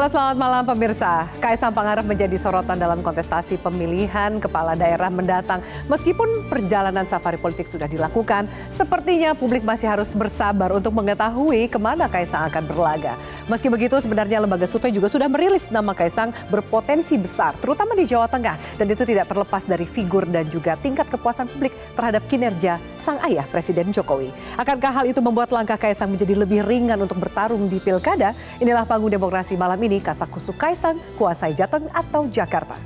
Halo, selamat malam pemirsa. Kaisang Pangarep menjadi sorotan dalam kontestasi pemilihan kepala daerah mendatang. Meskipun perjalanan safari politik sudah dilakukan, sepertinya publik masih harus bersabar untuk mengetahui kemana Kaisang akan berlaga. Meski begitu, sebenarnya lembaga survei juga sudah merilis nama Kaisang berpotensi besar, terutama di Jawa Tengah. Dan itu tidak terlepas dari figur dan juga tingkat kepuasan publik terhadap kinerja sang ayah Presiden Jokowi. Akankah hal itu membuat langkah Kaisang menjadi lebih ringan untuk bertarung di pilkada? Inilah panggung demokrasi malam ini, Kasakusuk Kaisang, kuasai Jateng atau Jakarta.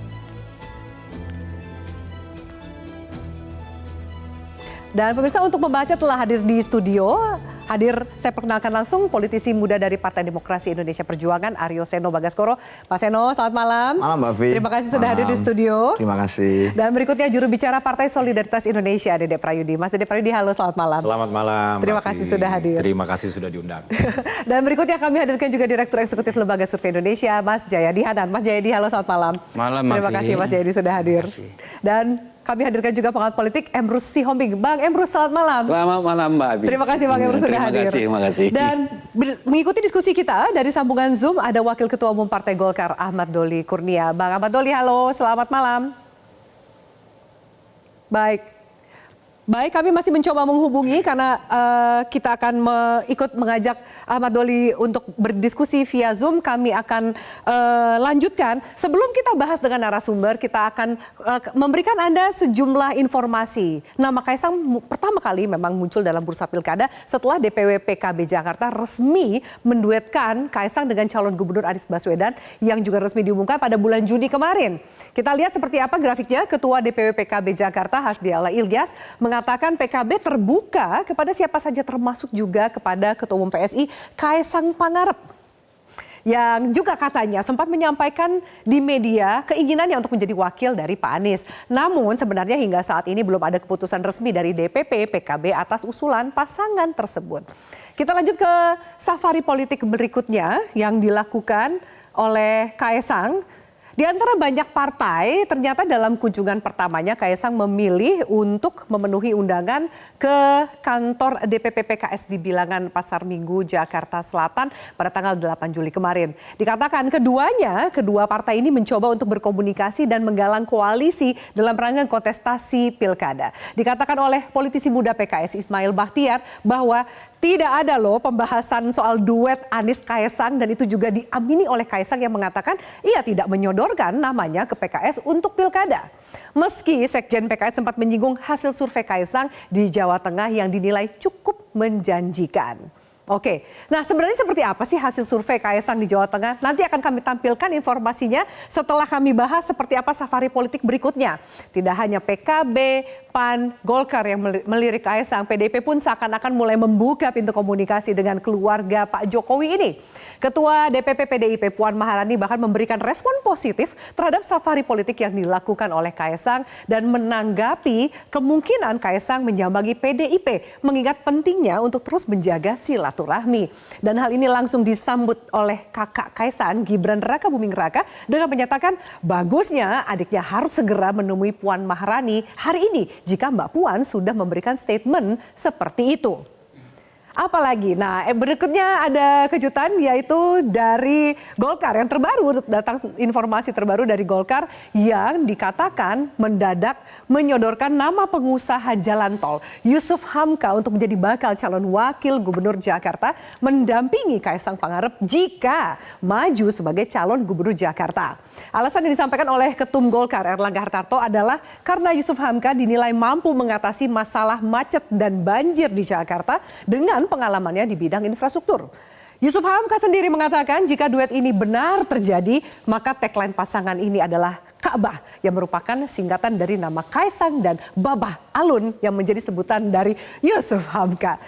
Dan pemirsa, untuk membahasnya telah hadir di studio. Saya perkenalkan langsung politisi muda dari Partai Demokrasi Indonesia Perjuangan, Aryo Seno Bagaskoro. Pak Seno, selamat malam. Malam, Mbak Vi. Terima kasih sudah hadir di studio. Terima kasih. Dan berikutnya juru bicara Partai Solidaritas Indonesia, Dede Prayudi. Mas Dede Prayudi, halo, selamat malam. Selamat malam. Terima kasih sudah hadir. Terima kasih sudah diundang. Dan berikutnya kami hadirkan juga Direktur Eksekutif Lembaga Survei Indonesia, Mas Jayadi Hanan. Mas Jayadi, halo, selamat malam. Malam, Terima kasih Mas Jayadi sudah hadir. Dan kami hadirkan juga pengamat politik Emrus Sihombing. Bang Emrus, selamat malam. Selamat malam, Mbak Abi. Terima kasih Bang Emrus sudah hadir. Terima kasih. Dan mengikuti diskusi kita dari sambungan Zoom ada Wakil Ketua Umum Partai Golkar Ahmad Doli Kurnia. Bang Ahmad Doli, halo, selamat malam. Baik, kami masih mencoba menghubungi karena kita akan ikut mengajak Ahmad Doli untuk berdiskusi via Zoom. Kami akan lanjutkan. Sebelum kita bahas dengan narasumber, kita akan memberikan Anda sejumlah informasi. Nama Kaisang pertama kali memang muncul dalam bursa pilkada setelah DPW PKB Jakarta resmi menduetkan Kaisang dengan calon gubernur Anies Baswedan yang juga resmi diumumkan pada bulan Juni kemarin. Kita lihat seperti apa grafiknya. Ketua DPW PKB Jakarta Hasbiala Ilyas mengatakan PKB terbuka kepada siapa saja, termasuk juga kepada Ketua Umum PSI Kaisang Pangarep, yang juga katanya sempat menyampaikan di media keinginannya untuk menjadi wakil dari Pak Anies. Namun sebenarnya hingga saat ini belum ada keputusan resmi dari DPP PKB atas usulan pasangan tersebut. Kita lanjut ke safari politik berikutnya yang dilakukan oleh Kaisang. Di antara banyak partai, ternyata dalam kunjungan pertamanya Kaisang memilih untuk memenuhi undangan ke kantor DPP PKS di Bilangan Pasar Minggu, Jakarta Selatan pada tanggal 8 Juli kemarin. Dikatakan kedua partai ini mencoba untuk berkomunikasi dan menggalang koalisi dalam rangka kontestasi pilkada. Dikatakan oleh politisi muda PKS Ismail Bahtiar bahwa tidak ada loh pembahasan soal duet Anies Kaisang, dan itu juga diamini oleh Kaisang yang mengatakan ia tidak menyodorkan namanya ke PKS untuk pilkada. Meski Sekjen PKS sempat menyinggung hasil survei Kaisang di Jawa Tengah yang dinilai cukup menjanjikan. Oke, nah sebenarnya seperti apa sih hasil survei Kaisang di Jawa Tengah? Nanti akan kami tampilkan informasinya setelah kami bahas seperti apa safari politik berikutnya. Tidak hanya PKB, PAN, Golkar yang melirik Kaisang, PDIP pun seakan-akan mulai membuka pintu komunikasi dengan keluarga Pak Jokowi ini. Ketua DPP PDIP Puan Maharani bahkan memberikan respon positif terhadap safari politik yang dilakukan oleh Kaisang dan menanggapi kemungkinan Kaisang menyambangi PDIP, mengingat pentingnya untuk terus menjaga silaturahmi. Dan hal ini langsung disambut oleh kakak Kaisang, Gibran Rakabuming Raka, dengan menyatakan bagusnya adiknya harus segera menemui Puan Maharani hari ini jika Mbak Puan sudah memberikan statement seperti itu. Apalagi, nah berikutnya ada kejutan yaitu dari Golkar yang terbaru, datang informasi terbaru dari Golkar yang dikatakan mendadak menyodorkan nama pengusaha jalan tol Yusuf Hamka untuk menjadi bakal calon wakil gubernur Jakarta mendampingi Kaisang Pangarep jika maju sebagai calon gubernur Jakarta. Alasan yang disampaikan oleh Ketum Golkar Erlangga Hartarto adalah karena Yusuf Hamka dinilai mampu mengatasi masalah macet dan banjir di Jakarta dengan pengalamannya di bidang infrastruktur. Yusuf Hamka sendiri mengatakan jika duet ini benar terjadi, maka tagline pasangan ini adalah Ka'bah, yang merupakan singkatan dari nama Kaisang dan Babah Alun yang menjadi sebutan dari Yusuf Hamka.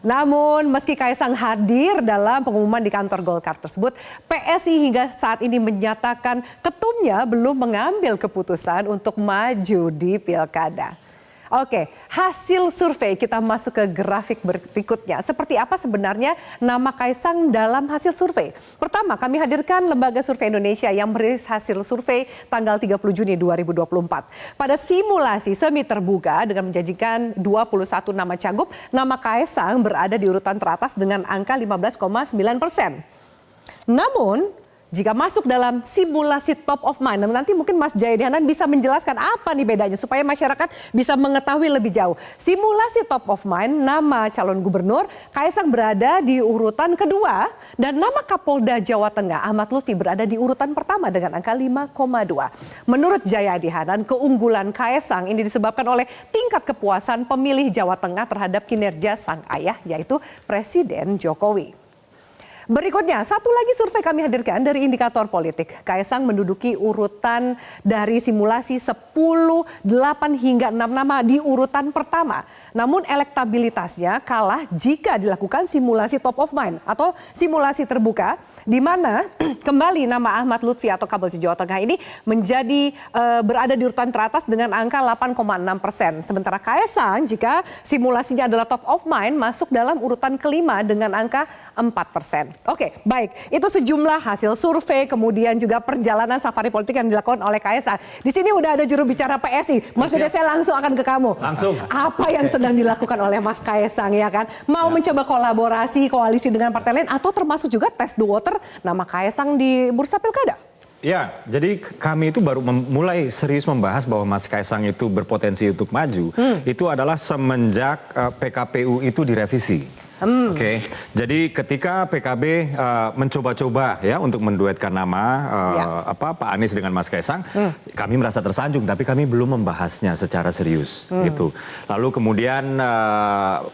Namun meski Kaisang hadir dalam pengumuman di kantor Golkar tersebut, PSI hingga saat ini menyatakan ketumnya belum mengambil keputusan untuk maju di pilkada. Oke, hasil survei, kita masuk ke grafik berikutnya. Seperti apa sebenarnya nama Kaisang dalam hasil survei? Pertama, kami hadirkan Lembaga Survei Indonesia yang merilis hasil survei tanggal 30 Juni 2024. Pada simulasi semi terbuka dengan menjanjikan 21 nama cagup, nama Kaisang berada di urutan teratas dengan angka 15,9%. Namun, jika masuk dalam simulasi top of mind. Nanti mungkin Mas Jayadi Hanan bisa menjelaskan apa nih bedanya supaya masyarakat bisa mengetahui lebih jauh. Simulasi top of mind, nama calon gubernur Kaesang berada di urutan kedua dan nama Kapolda Jawa Tengah Ahmad Lutfi berada di urutan pertama dengan angka 5,2. Menurut Jayadi Hanan, keunggulan Kaesang ini disebabkan oleh tingkat kepuasan pemilih Jawa Tengah terhadap kinerja sang ayah yaitu Presiden Jokowi. Berikutnya, satu lagi survei kami hadirkan dari Indikator Politik. Kaesang menduduki urutan dari simulasi 10, 8 hingga 6 nama di urutan pertama. Namun elektabilitasnya kalah jika dilakukan simulasi top of mind atau simulasi terbuka di mana kembali nama Ahmad Lutfi atau Kapolda Jawa Tengah ini menjadi berada di urutan teratas dengan angka 8,6%. Sementara Kaesang jika simulasinya adalah top of mind masuk dalam urutan kelima dengan angka 4%. Oke, baik. Itu sejumlah hasil survei, kemudian juga perjalanan safari politik yang dilakukan oleh Kaesang. Di sini udah ada juru bicara PSI. Mas Dede, saya langsung akan ke kamu. Langsung. Apa yang sedang dilakukan oleh Mas Kaesang ya kan? Mau mencoba kolaborasi, koalisi dengan partai lain atau termasuk juga test the water nama Kaesang di bursa pilkada? Ya, jadi kami itu baru mulai serius membahas bahwa Mas Kaesang itu berpotensi untuk maju. Itu adalah semenjak PKPU itu direvisi. Oke, jadi ketika PKB mencoba-coba ya untuk menduetkan nama Pak Anies dengan Mas Kaesang, kami merasa tersanjung, tapi kami belum membahasnya secara serius gitu. Lalu kemudian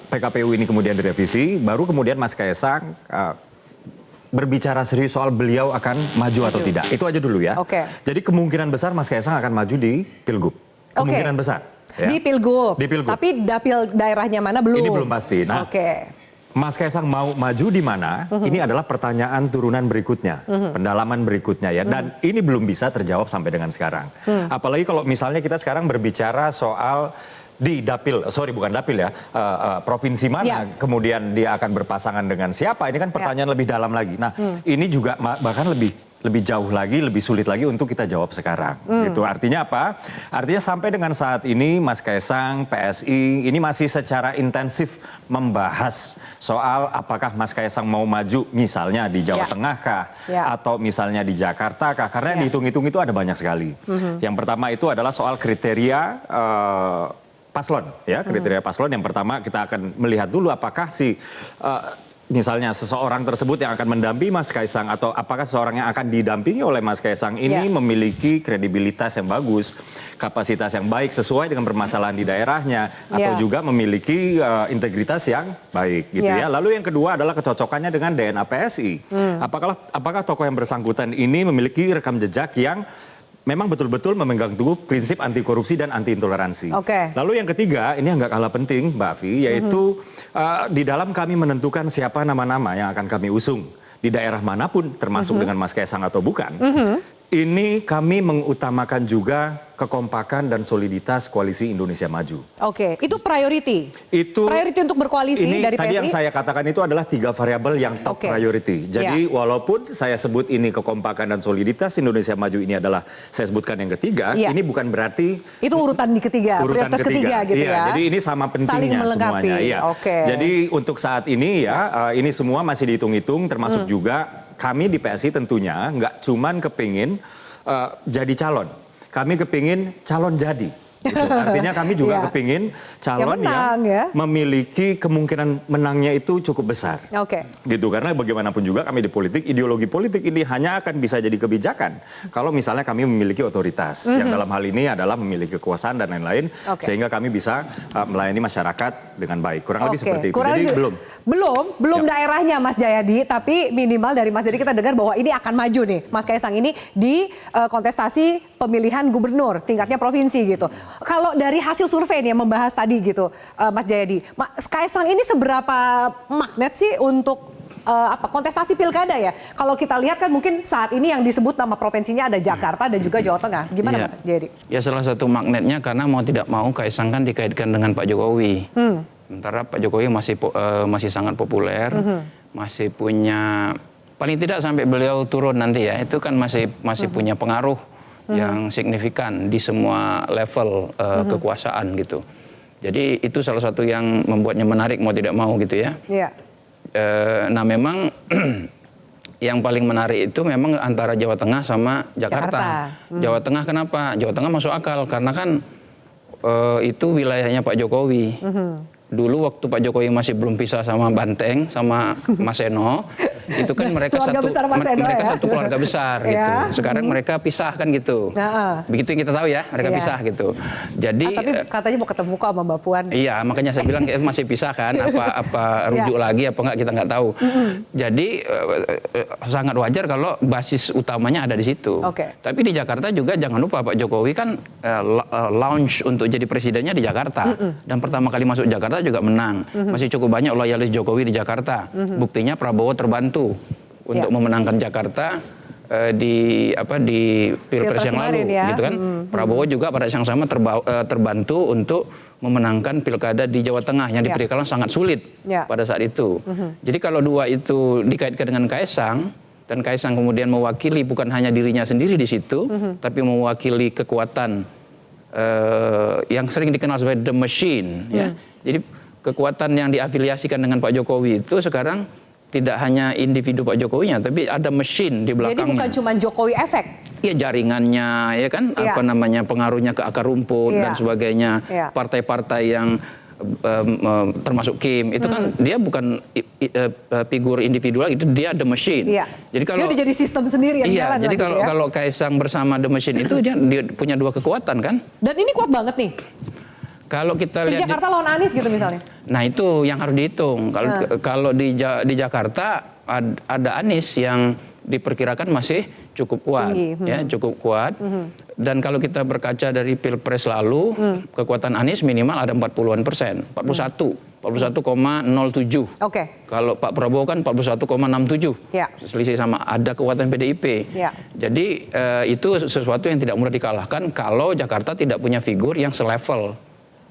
PKPU ini kemudian direvisi, baru kemudian Mas Kaesang berbicara serius soal beliau akan maju atau tidak. Itu aja dulu ya. Jadi kemungkinan besar Mas Kaesang akan maju di Pilgub. Kemungkinan besar. Ya. Di Pilgub. Di Pilgub. Tapi dapil daerahnya mana belum. Ini belum pasti. Nah, Mas Kaesang mau maju di mana? Ini adalah pertanyaan turunan berikutnya, pendalaman berikutnya ya. Dan ini belum bisa terjawab sampai dengan sekarang. Apalagi kalau misalnya kita sekarang berbicara soal di dapil, bukan dapil ya, provinsi mana kemudian dia akan berpasangan dengan siapa? Ini kan pertanyaan lebih dalam lagi. Nah, ini juga bahkan lebih jauh lagi, lebih sulit lagi untuk kita jawab sekarang. Gitu. Artinya apa? Artinya sampai dengan saat ini Mas Kaesang, PSI ini masih secara intensif membahas soal apakah Mas Kaesang mau maju misalnya di Jawa Tengah kah? Atau misalnya di Jakarta kah? Karena yang dihitung-hitung itu ada banyak sekali. Yang pertama itu adalah soal kriteria paslon. Ya, kriteria paslon yang pertama kita akan melihat dulu apakah misalnya seseorang tersebut yang akan mendampingi Mas Kaesang atau apakah seseorang yang akan didampingi oleh Mas Kaesang ini memiliki kredibilitas yang bagus, kapasitas yang baik sesuai dengan permasalahan di daerahnya atau juga memiliki integritas yang baik gitu ya. Lalu yang kedua adalah kecocokannya dengan DNA PSI. Apakah tokoh yang bersangkutan ini memiliki rekam jejak yang memang betul-betul memegang teguh prinsip anti korupsi dan anti intoleransi. Lalu yang ketiga, ini yang nggak kalah penting, Mbak Afi, yaitu di dalam kami menentukan siapa nama-nama yang akan kami usung di daerah manapun, termasuk dengan Mas Kaesang atau bukan. Ini kami mengutamakan juga kekompakan dan soliditas koalisi Indonesia Maju. Itu priority. Itu priority untuk berkoalisi dari PSI. Tadi yang saya katakan itu adalah 3 variabel yang top priority. Jadi walaupun saya sebut ini kekompakan dan soliditas Indonesia Maju ini adalah saya sebutkan yang ketiga, ini bukan berarti itu urutan di ketiga, prioritas ketiga gitu ya. Jadi ini sama pentingnya semuanya. Jadi untuk saat ini ini semua masih dihitung-hitung, termasuk juga kami di PSI tentunya nggak cuman kepingin jadi calon. Kami kepingin calon jadi. Gitu. Artinya kami juga kepingin calon yang memiliki kemungkinan menangnya itu cukup besar. Gitu, karena bagaimanapun juga kami di politik, ideologi politik ini hanya akan bisa jadi kebijakan kalau misalnya kami memiliki otoritas. Yang dalam hal ini adalah memiliki kekuasaan dan lain-lain. Sehingga kami bisa melayani masyarakat dengan baik. Kurang lebih seperti itu. Jadi belum daerahnya Mas Jayadi, tapi minimal dari Mas Jayadi kita dengar bahwa ini akan maju nih. Mas Kaesang ini di kontestasi pemilihan gubernur tingkatnya provinsi gitu. Kalau dari hasil survei nih yang membahas tadi gitu, Mas Jayadi, Mas Kaesang ini seberapa magnet sih untuk kontestasi pilkada ya? Kalau kita lihat kan mungkin saat ini yang disebut nama provinsinya ada Jakarta dan juga Jawa Tengah. Gimana Mas Jayadi? Ya salah satu magnetnya karena mau tidak mau Kaesang kan dikaitkan dengan Pak Jokowi. Sementara Pak Jokowi masih sangat populer, masih punya paling tidak sampai beliau turun nanti ya, itu kan masih punya pengaruh yang signifikan di semua level kekuasaan gitu. Jadi itu salah satu yang membuatnya menarik mau tidak mau gitu ya. Nah memang yang paling menarik itu memang antara Jawa Tengah sama Jakarta. Jawa Tengah kenapa? Jawa Tengah masuk akal karena kan itu wilayahnya Pak Jokowi. Dulu waktu Pak Jokowi masih belum pisah sama Banteng, sama Mas Eno, itu kan mereka satu keluarga besar gitu. Sekarang mereka pisah kan gitu. Begitu yang kita tahu ya, mereka pisah gitu. Jadi tapi katanya mau ketemu kok sama Mbak Puan. Iya, makanya saya bilang masih pisah kan, apa rujuk lagi apa enggak kita nggak tahu. Jadi sangat wajar kalau basis utamanya ada di situ. Tapi di Jakarta juga jangan lupa Pak Jokowi kan launch untuk jadi presidennya di Jakarta. Dan pertama kali masuk Jakarta juga menang. Masih cukup banyak loyalis Jokowi di Jakarta. Buktinya Prabowo terbantu untuk memenangkan Jakarta di Pilpres yang lalu gitu kan. Prabowo juga pada saat yang sama terbantu untuk memenangkan pilkada di Jawa Tengah yang diperkirakan sangat sulit pada saat itu. Jadi kalau dua itu dikaitkan dengan Kaesang dan Kaesang kemudian mewakili bukan hanya dirinya sendiri di situ, tapi mewakili kekuatan yang sering dikenal sebagai the machine ya. Jadi kekuatan yang diafiliasikan dengan Pak Jokowi itu sekarang tidak hanya individu Pak Jokowinya, tapi ada mesin di belakangnya. Jadi bukan cuma Jokowi efek. Iya, jaringannya ya kan, pengaruhnya ke akar rumput dan sebagainya. Partai-partai yang termasuk Kim itu kan dia bukan figur individu lagi, itu dia the machine. Jadi kalau dia udah jadi sistem sendiri yang jalan. Jadi kalau Kaesang bersama the machine itu dia punya dua kekuatan kan. Dan ini kuat banget nih. Kalau kita lihat Jakarta lawan Anies gitu misalnya. Nah itu yang harus dihitung. Kalau di Jakarta ada Anies yang diperkirakan masih cukup kuat, ya cukup kuat. Dan kalau kita berkaca dari Pilpres lalu, kekuatan Anies minimal ada 40-an%, 41,07. Kalau Pak Prabowo kan 41,67. Selisih sama, ada kekuatan PDIP. Jadi itu sesuatu yang tidak mudah dikalahkan kalau Jakarta tidak punya figur yang selevel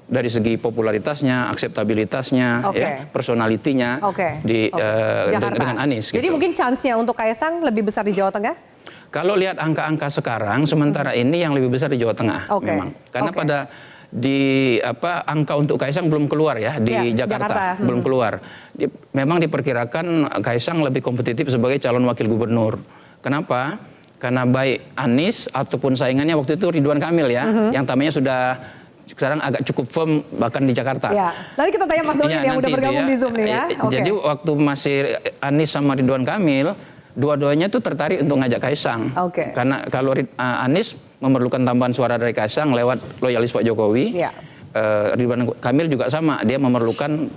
dari segi popularitasnya, akseptabilitasnya, personalitinya dengan Anies. Jadi mungkin chance-nya untuk Kaesang lebih besar di Jawa Tengah? Kalau lihat angka-angka sekarang, sementara ini yang lebih besar di Jawa Tengah, memang. Karena angka untuk Kaesang belum keluar ya di Jakarta. Belum keluar. Memang diperkirakan Kaesang lebih kompetitif sebagai calon wakil gubernur. Kenapa? Karena baik Anies ataupun saingannya waktu itu Ridwan Kamil ya, yang tampaknya sudah sekarang agak cukup firm bahkan di Jakarta. Nanti kita tanya Mas Doli yang udah bergabung di Zoom nih ya. Jadi waktu masih Anies sama Ridwan Kamil, dua-duanya tuh tertarik untuk ngajak Kaesang. Karena kalau Anies memerlukan tambahan suara dari Kaesang lewat loyalis Pak Jokowi. Ridwan Kamil juga sama, dia memerlukan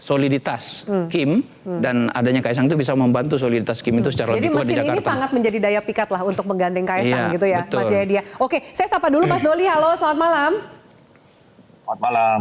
soliditas Kim dan adanya Kaesang itu bisa membantu soliditas Kim itu secara lebih kuat di Jakarta. Jadi mesin ini sangat menjadi daya pikat lah untuk menggandeng Kaesang gitu ya, betul. Mas Jayadi. Oke, saya sapa dulu Mas Doli. Halo, selamat malam. Selamat malam.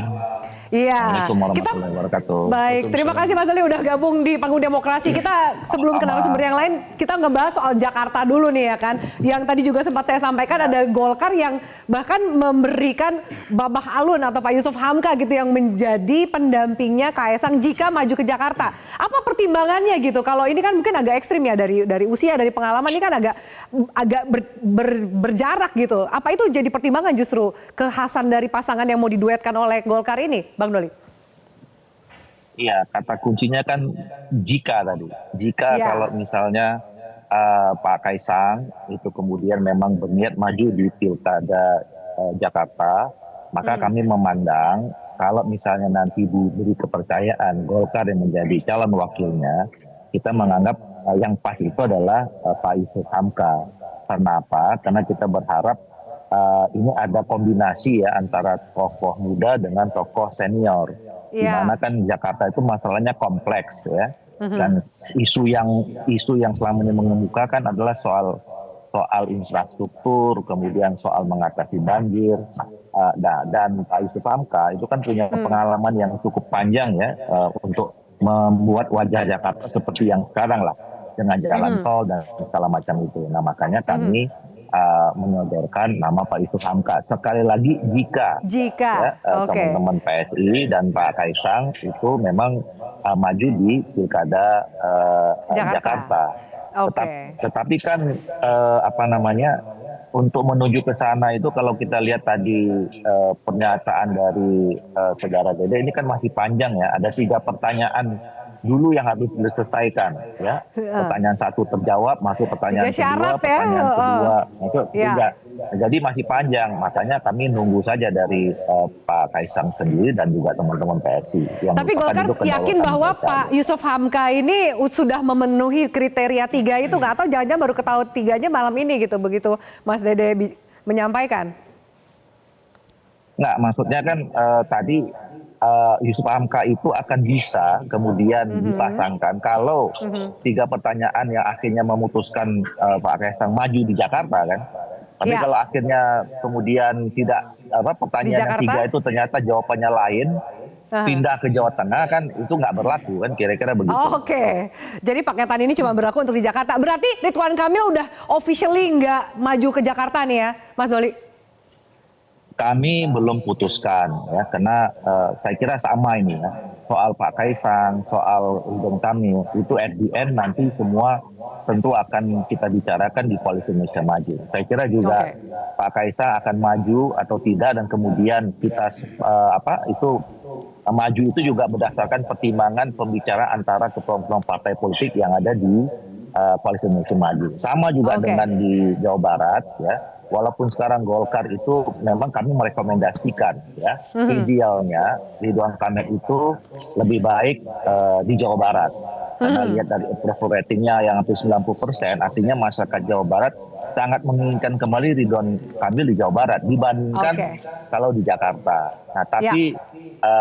Assalamualaikum warahmatullahi wabarakatuh. Baik, terima kasih Mas Doli udah gabung di Panggung Demokrasi. Kita sebelum ke narasumber yang lain, kita ngebahas soal Jakarta dulu nih ya kan. Yang tadi juga sempat saya sampaikan ada Golkar yang bahkan memberikan Babah Alun atau Pak Yusuf Hamka gitu yang menjadi pendampingnya Kaesang jika maju ke Jakarta. Apa pertimbangannya gitu? Kalau ini kan mungkin agak ekstrim ya dari usia, dari pengalaman ini kan agak berjarak gitu. Apa itu jadi pertimbangan justru kekhasan dari pasangan yang mau diduetkan oleh Golkar ini, Bang Doli? Iya, kata kuncinya kan jika tadi. Jika kalau misalnya Pak Kaesang itu kemudian memang berniat maju di Pilkada Jakarta, maka kami memandang kalau misalnya nanti diberi kepercayaan Golkar yang menjadi calon wakilnya, kita menganggap yang pas itu adalah Pak Yusuf Hamka. Karena apa? Karena kita berharap ini ada kombinasi ya antara tokoh muda dengan tokoh senior. Di mana kan Jakarta itu masalahnya kompleks ya. Dan isu yang selama ini mengemukakan adalah soal infrastruktur, kemudian soal mengatasi banjir. Dan Pak Yusuf Hamka itu kan punya pengalaman yang cukup panjang ya untuk membuat wajah Jakarta seperti yang sekarang lah, dengan jalan tol dan segala macam itu. Nah makanya kami menyodorkan nama Pak Yusuf Hamka. Sekali lagi jika teman-teman PSI dan Pak Kaesang itu memang maju di Pilkada Jakarta. Tetapi kan untuk menuju ke sana itu kalau kita lihat tadi pernyataan dari saudara Dede ini kan masih panjang ya. Ada 3 pertanyaan dulu yang harus diselesaikan, ya. Pertanyaan satu terjawab, masuk pertanyaan 3 syarat kedua, pertanyaan ya. kedua, masuk Ya. tiga. Jadi masih panjang, makanya kami nunggu saja dari Pak Kaisang sendiri dan juga teman-teman PSI. Tapi Golkar yakin bahwa Pak Yusuf Hamka ini sudah memenuhi kriteria 3 itu nggak? Atau jangan-jangan baru ketahui 3-nya malam ini gitu, begitu Mas Dede menyampaikan? Nggak, maksudnya kan tadi Yusuf Hamka itu akan bisa kemudian dipasangkan kalau 3 pertanyaan yang akhirnya memutuskan Pak Kaisang maju di Jakarta kan. Tapi Ya. kalau akhirnya kemudian tidak pertanyaan yang 3 itu ternyata jawabannya lain, pindah ke Jawa Tengah kan itu nggak berlaku kan, kira-kira begitu. Oh, Oke. Jadi paketan ini cuma berlaku untuk di Jakarta. Berarti Ridwan Kamil udah officially nggak maju ke Jakarta nih ya, Mas Doli? Kami belum putuskan ya, karena saya kira sama ini ya. Soal Pak Kaisang, soal Ridwan Kamil, itu at the end nanti semua tentu akan kita bicarakan di Koalisi Indonesia Maju. Saya kira juga Pak Kaisang akan maju atau tidak, dan kemudian kita maju itu juga berdasarkan pertimbangan pembicaraan antara ketua-ketua partai politik yang ada di Koalisi Indonesia Maju. Sama juga dengan di Jawa Barat ya. Walaupun sekarang Golkar itu memang kami merekomendasikan ya, idealnya Ridwan Kamil itu lebih baik di Jawa Barat. Karena lihat dari approval ratingnya yang hampir 90%, artinya masyarakat Jawa Barat sangat menginginkan kembali Ridwan Kamil di Jawa Barat dibandingkan kalau di Jakarta. Nah, tapi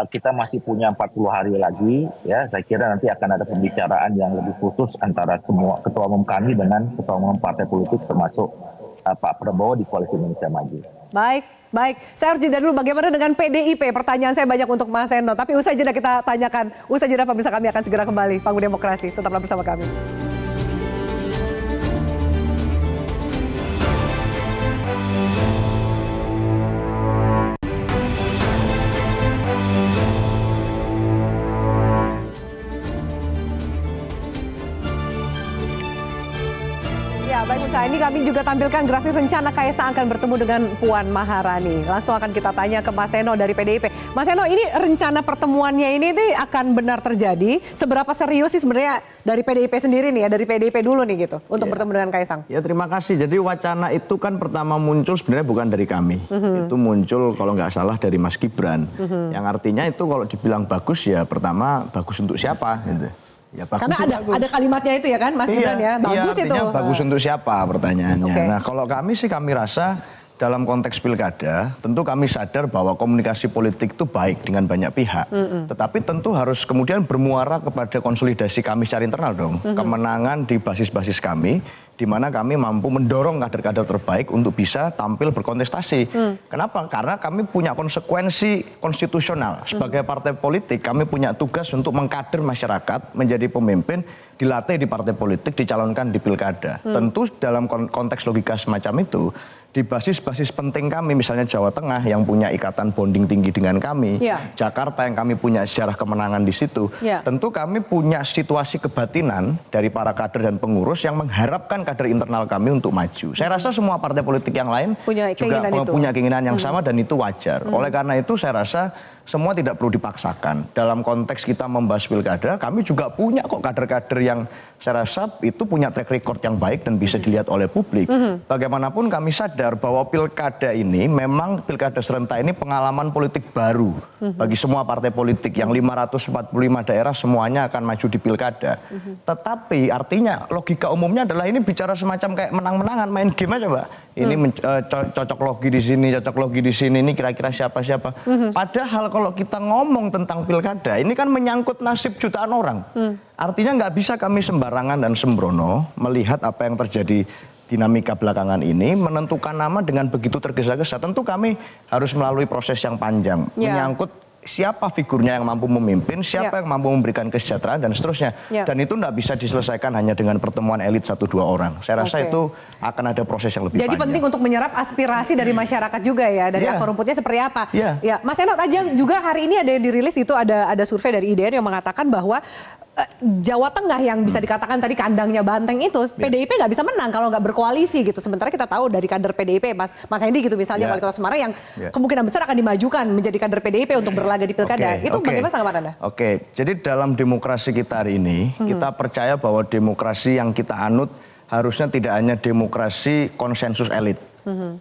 kita masih punya 40 hari lagi ya. Saya kira nanti akan ada pembicaraan yang lebih khusus antara semua ketua umum kami dengan ketua umum partai politik termasuk Pak Prabowo di Koalisi Indonesia Maju. Baik. Saya harus jeda dulu, bagaimana dengan PDIP? Pertanyaan saya banyak untuk Mas Eno, tapi usai jeda kita tanyakan. Usai jeda pemirsa, kami akan segera kembali. Panggung Demokrasi, tetaplah bersama kami. Ya, baik Musa, ini kami juga tampilkan grafis rencana Kaisang akan bertemu dengan Puan Maharani. Langsung akan kita tanya ke Mas Eno dari PDIP. Mas Eno, ini rencana pertemuannya ini akan benar terjadi? Seberapa serius sih sebenarnya dari PDIP sendiri nih ya, dari PDIP dulu nih gitu, untuk bertemu dengan Kaisang? Ya, terima kasih. Jadi wacana itu kan pertama muncul sebenarnya bukan dari kami. Itu muncul kalau nggak salah dari Mas Gibran. Yang artinya itu kalau dibilang bagus ya pertama bagus untuk siapa gitu. Ya, bagus karena ada kalimatnya itu ya kan Mas Gibran ya, bagus itu. Bagus untuk siapa pertanyaannya. Okay. Nah kalau kami rasa dalam konteks pilkada tentu kami sadar bahwa komunikasi politik itu baik dengan banyak pihak. Tetapi tentu harus kemudian bermuara kepada konsolidasi kami secara internal dong. Kemenangan di basis-basis kami, di mana kami mampu mendorong kader-kader terbaik untuk bisa tampil berkontestasi. Kenapa? Karena kami punya konsekuensi konstitusional. Sebagai partai politik, kami punya tugas untuk mengkader masyarakat, menjadi pemimpin, dilatih di partai politik, dicalonkan di pilkada. Tentu dalam konteks logika semacam itu, di basis-basis penting kami, misalnya Jawa Tengah yang punya ikatan bonding tinggi dengan kami, Jakarta yang kami punya sejarah kemenangan di situ, tentu kami punya situasi kebatinan dari para kader dan pengurus yang mengharapkan kader internal kami untuk maju. Saya rasa semua partai politik yang lain juga punya keinginan yang sama dan itu wajar. Oleh karena itu saya rasa semua tidak perlu dipaksakan. Dalam konteks kita membahas pilkada, kami juga punya kok kader-kader yang saya rasa itu punya track record yang baik dan bisa dilihat oleh publik. Bagaimanapun kami sadar bahwa pilkada ini memang pilkada serentak ini pengalaman politik baru bagi semua partai politik yang 545 daerah semuanya akan maju di pilkada. Tetapi artinya logika umumnya adalah ini bicara semacam kayak menang-menangan, main game aja Mbak. Ini cocok logi di sini, cocok logi di sini, ini kira-kira siapa-siapa. Padahal kalau kita ngomong tentang pilkada, ini kan menyangkut nasib jutaan orang. Artinya nggak bisa kami sembarangan dan sembrono melihat apa yang terjadi dinamika belakangan ini, menentukan nama dengan begitu tergesa-gesa. Tentu kami harus melalui proses yang panjang, menyangkut siapa figurnya yang mampu memimpin, siapa yang mampu memberikan kesejahteraan dan seterusnya. Dan itu tidak bisa diselesaikan hanya dengan pertemuan elit 1-2 orang. Saya rasa itu akan ada proses yang lebih panjang. Jadi penting untuk menyerap aspirasi dari masyarakat juga ya, dari akar rumputnya seperti apa. Ya, Mas Eno, aja juga hari ini ada yang dirilis itu ada survei dari IDN yang mengatakan bahwa Jawa Tengah yang bisa dikatakan tadi kandangnya banteng itu, PDIP nggak bisa menang kalau nggak berkoalisi gitu. Sementara kita tahu dari kader PDIP, Mas Hendy gitu misalnya, Wali Kota Semarang yang kemungkinan besar akan dimajukan menjadi kader PDIP untuk berlaga di pilkada. Itu bagaimana tanggapan Anda? Oke, jadi dalam demokrasi kita hari ini, kita percaya bahwa demokrasi yang kita anut harusnya tidak hanya demokrasi konsensus elit.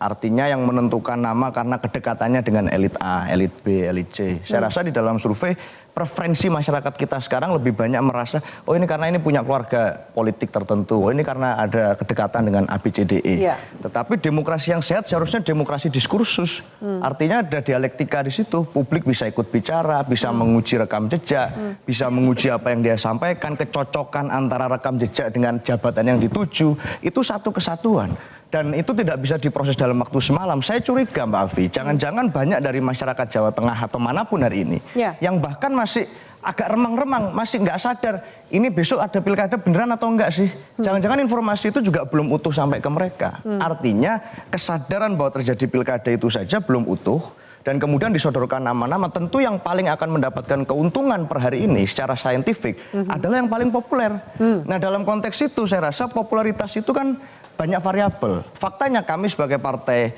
Artinya yang menentukan nama karena kedekatannya dengan elit A, elit B, elit C. Saya rasa di dalam survei preferensi masyarakat kita sekarang lebih banyak merasa, oh ini karena ini punya keluarga politik tertentu, oh ini karena ada kedekatan dengan ABCDE. Tetapi demokrasi yang sehat seharusnya demokrasi diskursus. Artinya ada dialektika di situ, publik bisa ikut bicara, bisa menguji rekam jejak, bisa menguji apa yang dia sampaikan, kecocokan antara rekam jejak dengan jabatan yang dituju, itu satu kesatuan. Dan itu tidak bisa diproses dalam waktu semalam. Saya curiga Mbak Afi, jangan-jangan banyak dari masyarakat Jawa Tengah atau manapun hari ini yang bahkan masih agak remang-remang, masih nggak sadar ini besok ada pilkada beneran atau enggak sih. Jangan-jangan informasi itu juga belum utuh sampai ke mereka. Artinya kesadaran bahwa terjadi pilkada itu saja belum utuh. Dan kemudian disodorkan nama-nama, tentu yang paling akan mendapatkan keuntungan per hari ini secara saintifik adalah yang paling populer. Nah dalam konteks itu saya rasa popularitas itu kan banyak variabel. Faktanya kami sebagai partai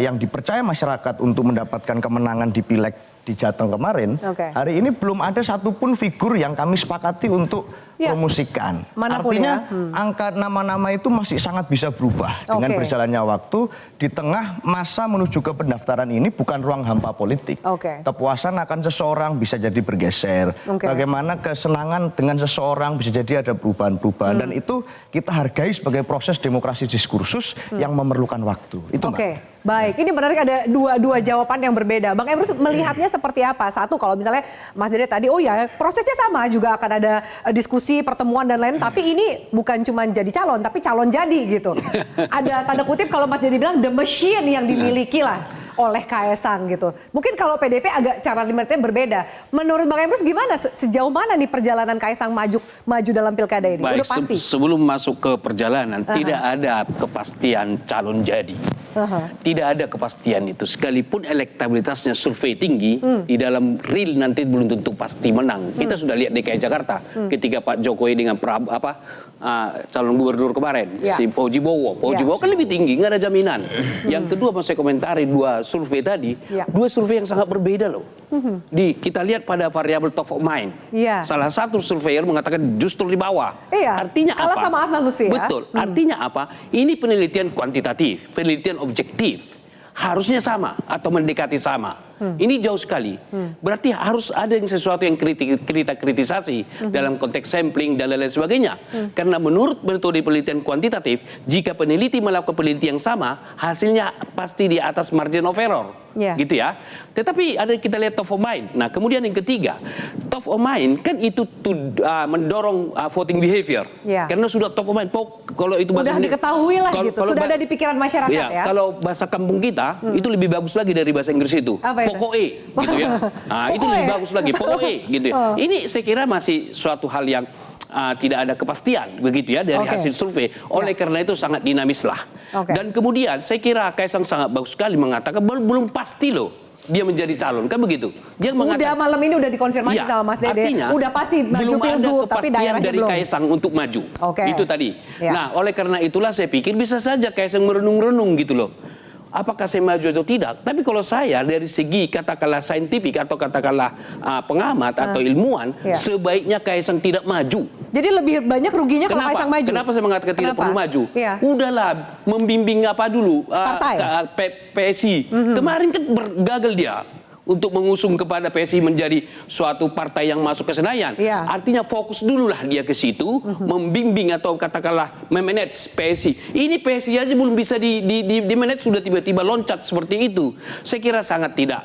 yang dipercaya masyarakat untuk mendapatkan kemenangan di pileg di Jateng kemarin, hari ini belum ada satupun figur yang kami sepakati untuk promosikan. Artinya angka nama-nama itu masih sangat bisa berubah dengan berjalannya waktu. Di tengah masa menuju ke pendaftaran ini bukan ruang hampa politik. Kepuasan akan seseorang bisa jadi bergeser. Bagaimana kesenangan dengan seseorang bisa jadi ada perubahan-perubahan. Dan itu kita hargai sebagai proses demokrasi diskursus yang memerlukan waktu. Itu Mbak. Baik, ini menarik, ada dua jawaban yang berbeda. Bang Emrus melihatnya seperti apa? Satu, kalau misalnya Mas Dede tadi, oh ya prosesnya sama, juga akan ada diskusi, pertemuan dan lain. Tapi ini bukan cuma jadi calon, tapi calon jadi gitu. Ada tanda kutip kalau Mas Dede bilang the machine yang dimiliki lah oleh Kaesang gitu. Mungkin kalau PDIP agak cara limitnya berbeda. Menurut Bang Emrus gimana? Sejauh mana nih perjalanan Kaesang maju dalam pilkada ini? Baik, udah pasti? Sebelum masuk ke perjalanan, tidak ada kepastian calon jadi. Tidak ada kepastian itu. Sekalipun elektabilitasnya survei tinggi, di dalam real nanti belum tentu pasti menang. Kita sudah lihat DKI Jakarta ketika Pak Jokowi dengan calon gubernur kemarin, si Fauji Bowo. Fauji Bowo kan lebih tinggi, nggak ada jaminan. Yang kedua, mau saya komentari dua survei tadi, dua survei yang sangat berbeda loh. Kita lihat pada variabel top of mind. Salah satu surveyor mengatakan justru di bawah. Artinya kalah apa? Sama Adnan Lutfi, Betul. Artinya apa? Ini penelitian kuantitatif, penelitian objektif. Harusnya sama atau mendekati sama. Ini jauh sekali. Berarti harus ada sesuatu yang kita kritisasi dalam konteks sampling dan lain sebagainya. Karena menurut metode penelitian kuantitatif, jika peneliti melakukan penelitian yang sama, hasilnya pasti di atas margin of error. Gitu ya. Tetapi ada kita lihat top of mind. Nah, kemudian yang ketiga, top of mind kan itu mendorong voting behavior. Karena sudah top of mind. Kalau itu bahasa udah diketahui lah gitu. Sudah ada di pikiran masyarakat ya. Kalau bahasa kampung kita itu lebih bagus lagi dari bahasa Inggris itu. Pokoknya gitu ya. Nah, itu lebih bagus lagi. Pokoknya gitu ya. Ini saya kira masih suatu hal yang tidak ada kepastian begitu ya dari hasil survei. Oleh karena itu sangat dinamis lah. Dan kemudian saya kira Kaesang sangat bagus sekali mengatakan belum pasti loh dia menjadi calon, kan begitu. Dia mengatakan malam ini udah dikonfirmasi sama Mas Dede. Artinya, udah pasti maju pilgub, tapi daerahnya dari belum. Kaesang untuk maju. Itu tadi. Nah, oleh karena itulah saya pikir bisa saja Kaesang merenung-renung gitu loh. Apakah saya maju atau tidak? Tapi kalau saya dari segi katakanlah saintifik atau katakanlah pengamat atau ilmuwan, sebaiknya Kaesang tidak maju. Jadi lebih banyak ruginya kalau Kaesang maju. Kenapa saya mengatakan tidak perlu maju? Udahlah membimbing apa dulu? PSI. Kemarin kan gagal dia untuk mengusung kepada PSI menjadi suatu partai yang masuk ke Senayan. Artinya fokus dululah dia ke situ, membimbing atau katakanlah memanage PSI. Ini PSI aja belum bisa di manage, sudah tiba-tiba loncat seperti itu. Saya kira sangat tidak,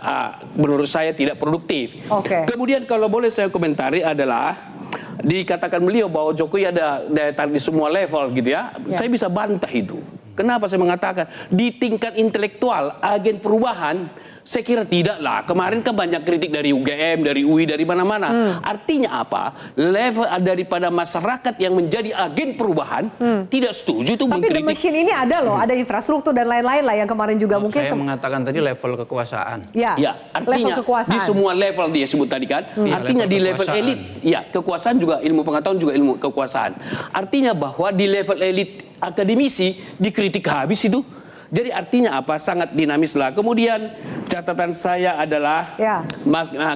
menurut saya tidak produktif. Kemudian kalau boleh saya komentari adalah, dikatakan beliau bahwa Jokowi ada daya tarik di semua level gitu ya. Saya bisa bantah itu. Kenapa saya mengatakan di tingkat intelektual agen perubahan saya kira tidaklah. Kemarin kan banyak kritik dari UGM, dari UI, dari mana-mana. Artinya apa? Level daripada masyarakat yang menjadi agen perubahan tidak setuju itu Tapi the mengkritik. machine ini ada loh, ada infrastruktur dan lain-lain lah yang kemarin juga mungkin. Saya mengatakan tadi level kekuasaan. Ya, Artinya level kekuasaan. di semua level dia sebut tadi kan. Artinya Level di level kekuasaan. elit, ya kekuasaan juga ilmu pengetahuan juga ilmu kekuasaan. Artinya bahwa di level elit akademisi dikritik habis itu. Jadi artinya apa? Sangat dinamis lah. Kemudian catatan saya adalah Ya.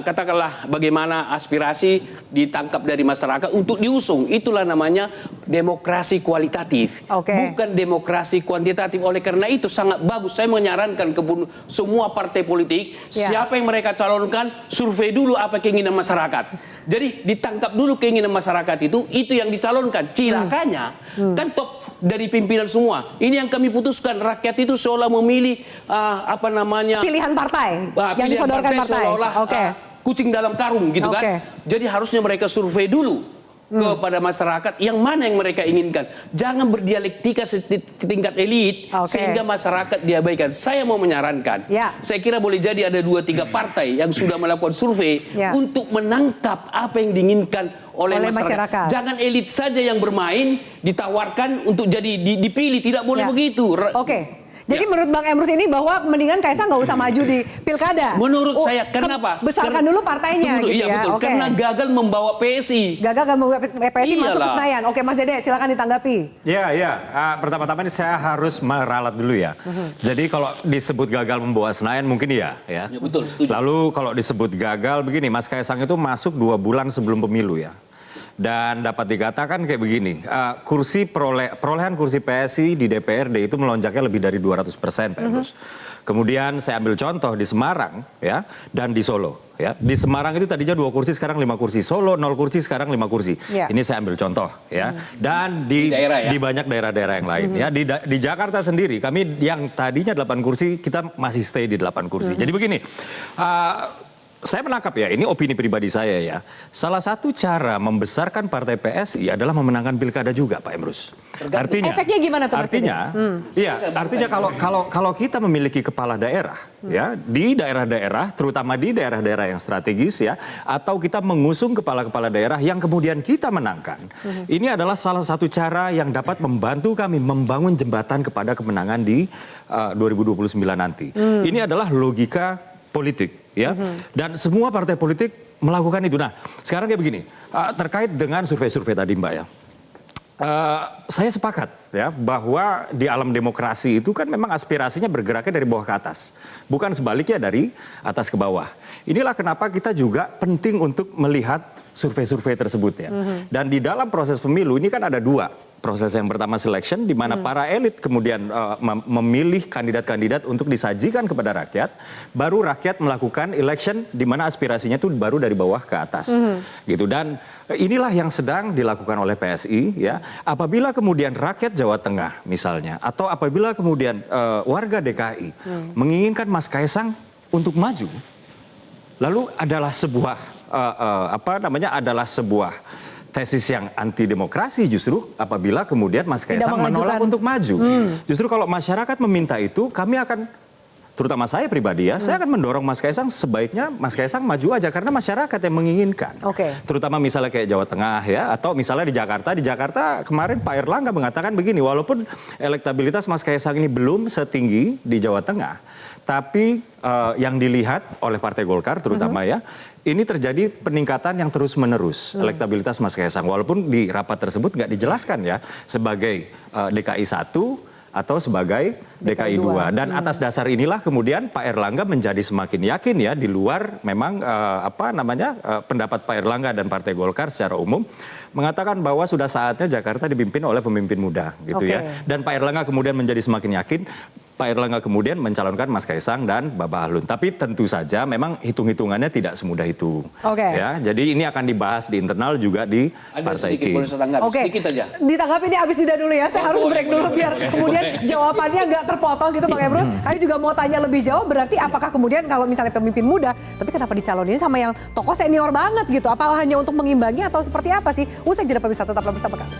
katakanlah bagaimana aspirasi ditangkap dari masyarakat untuk diusung. Itulah namanya demokrasi kualitatif, Oke. bukan demokrasi kuantitatif. Oleh karena itu sangat bagus. Saya menyarankan ke semua partai politik, Ya. siapa yang mereka calonkan, survei dulu apa keinginan masyarakat. Jadi ditangkap dulu keinginan masyarakat itu yang dicalonkan. Cilakanya kan top dari pimpinan semua. Ini yang kami putuskan, rakyat itu seolah memilih Pilihan partai yang pilihan disodorkan partai. seolah-olah Oke. kucing dalam karung gitu Oke. kan. Jadi harusnya mereka survei dulu kepada masyarakat yang mana yang mereka inginkan. Jangan berdialektika setingkat elit Oke. sehingga masyarakat diabaikan. Saya mau menyarankan, Ya. saya kira boleh jadi ada 2-3 partai yang sudah melakukan survei Ya. untuk menangkap apa yang diinginkan oleh masyarakat. Jangan elit saja yang bermain ditawarkan untuk jadi dipilih, tidak boleh Ya. begitu. Oke. Jadi Ya. menurut Bang Emrus ini bahwa mendingan Kaisang nggak usah maju di pilkada. Menurut saya, kenapa? Besarkan dulu partainya Tunggu, gitu iya, ya. betul. Oke. Karena gagal membawa PSI. Gagal nggak membuat PSI masuk ke Iyalah. Senayan. Oke Mas Dede silakan ditanggapi. Ya, ya. Pertama-tama ini saya harus meralat dulu ya. Jadi kalau disebut gagal membawa Senayan mungkin iya, ya. Ya, betul, setuju. Lalu kalau disebut gagal begini, Mas Kaisang itu masuk 2 bulan sebelum pemilu ya. Dan dapat dikatakan kayak begini, perolehan kursi PSI di DPRD itu melonjaknya lebih dari 200%, Pak Emrus. Kemudian saya ambil contoh di Semarang ya dan di Solo ya. Di Semarang itu tadinya 2 kursi sekarang 5 kursi, Solo 0 kursi sekarang 5 kursi. Ya. Ini saya ambil contoh ya. Dan di daerah ya? di banyak daerah-daerah yang lain ya. Di Jakarta sendiri kami yang tadinya 8 kursi kita masih stay di 8 kursi. Jadi begini, saya menangkap ya, ini opini pribadi saya ya. Salah satu cara membesarkan partai PSI adalah memenangkan pilkada juga, Pak Emrus. Artinya, Efeknya gimana tuh, Mas artinya kalau kita memiliki kepala daerah ya di daerah-daerah, terutama di daerah-daerah yang strategis ya, atau kita mengusung kepala-kepala daerah yang kemudian kita menangkan, ini adalah salah satu cara yang dapat membantu kami membangun jembatan kepada kemenangan di 2029 nanti. Ini adalah logika politik. Ya, dan semua partai politik melakukan itu. Nah, sekarang kayak begini, terkait dengan survei-survei tadi Mbak ya, saya sepakat ya bahwa di alam demokrasi itu kan memang aspirasinya bergeraknya dari bawah ke atas, bukan sebaliknya dari atas ke bawah. Inilah kenapa kita juga penting untuk melihat survei-survei tersebut ya. Dan di dalam proses pemilu ini kan ada 2. Proses yang pertama selection, di mana para elit kemudian memilih kandidat-kandidat untuk disajikan kepada rakyat. Baru rakyat melakukan election, di mana aspirasinya itu baru dari bawah ke atas. Gitu. Dan inilah yang sedang dilakukan oleh PSI. Ya. Apabila kemudian rakyat Jawa Tengah misalnya, atau apabila kemudian warga DKI menginginkan Mas Kaisang untuk maju, lalu adalah sebuah adalah sebuah tesis yang anti demokrasi justru apabila kemudian Mas Kaisang menolak untuk maju. Justru kalau masyarakat meminta itu, kami akan, terutama saya pribadi ya, saya akan mendorong Mas Kaisang sebaiknya Mas Kaisang maju aja karena masyarakat yang menginginkan. Oke. Terutama misalnya kayak Jawa Tengah ya, atau misalnya di Jakarta kemarin Pak Erlangga mengatakan begini, walaupun elektabilitas Mas Kaisang ini belum setinggi di Jawa Tengah, tapi yang dilihat oleh Partai Golkar terutama ya, ini terjadi peningkatan yang terus-menerus elektabilitas Mas Kaisang. Walaupun di rapat tersebut nggak dijelaskan ya sebagai DKI 1 atau sebagai DKI 2. Dan atas dasar inilah kemudian Pak Erlangga menjadi semakin yakin ya di luar memang pendapat Pak Erlangga dan Partai Golkar secara umum mengatakan bahwa sudah saatnya Jakarta dipimpin oleh pemimpin muda gitu ya. Dan Pak Erlangga kemudian menjadi semakin yakin. Pak Erlangga kemudian mencalonkan Mas Kaisang dan Mbak Bahlun. Tapi tentu saja memang hitung-hitungannya tidak semudah itu. Oke. Ya, jadi ini akan dibahas di internal juga di Ada Partai sedikit, Ki. boleh saya tanggapi Oke, sedikit aja. ditanggapi ini habis jeda dulu ya. Saya harus break dulu biar kemudian jawabannya nggak terpotong gitu Bang Emrus. Kami juga mau tanya lebih jauh, berarti apakah kemudian kalau misalnya pemimpin muda, tapi kenapa dicalonin sama yang tokoh senior banget gitu? Apa hanya untuk mengimbangi atau seperti apa sih? Usai jeda pemirsa, tetaplah bersama kami.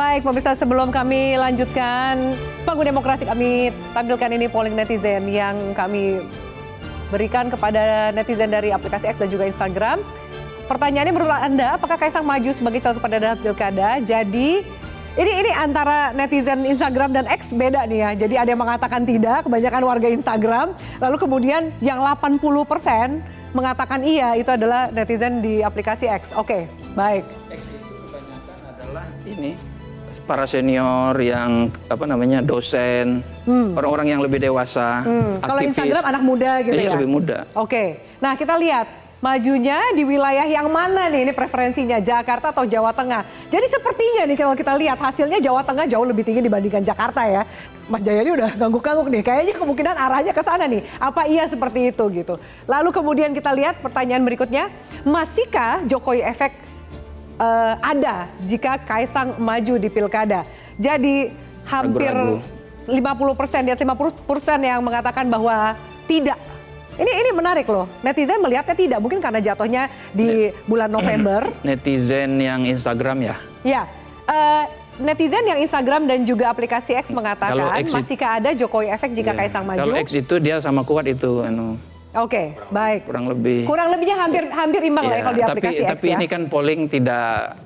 Baik, pemirsa, sebelum kami lanjutkan Panggung Demokrasi, kami tampilkan ini polling netizen yang kami berikan kepada netizen dari aplikasi X dan juga Instagram. Pertanyaannya, menurut Anda, apakah Kaisang maju sebagai calon kepala daerah pilkada? Jadi ini antara netizen Instagram dan X beda nih ya. Jadi ada yang mengatakan tidak, kebanyakan warga Instagram. Lalu kemudian yang 80% mengatakan iya, itu adalah netizen di aplikasi X. Oke, baik. X itu kebanyakan adalah ini para senior yang dosen, orang-orang yang lebih dewasa. Kalau aktivis. Instagram anak muda gitu Iya, ya. lebih muda. Oke. Nah, kita lihat majunya di wilayah yang mana nih? Ini preferensinya Jakarta atau Jawa Tengah. Jadi sepertinya nih kalau kita lihat hasilnya Jawa Tengah jauh lebih tinggi dibandingkan Jakarta ya. Mas Jaya ini udah ngangguk-ngangguk nih. Kayaknya kemungkinan arahnya ke sana nih. Apa iya seperti itu gitu. Lalu kemudian kita lihat pertanyaan berikutnya. Masihkah Jokowi efek ada jika Kaisang maju di pilkada? Jadi hampir Ragu-ragu. 50%, di atas 50% yang mengatakan bahwa tidak. Ini menarik loh, netizen melihatnya tidak, mungkin karena jatuhnya di bulan November. Netizen yang Instagram ya? Ya, netizen yang Instagram dan juga aplikasi X mengatakan masihkah ada Jokowi efek jika Kaisang maju? Kalau X itu dia sama kuat itu. Oke, baik. Kurang lebih. Kurang lebihnya hampir imbang lah ya kalau di aplikasi X tapi ya. ini kan polling tidak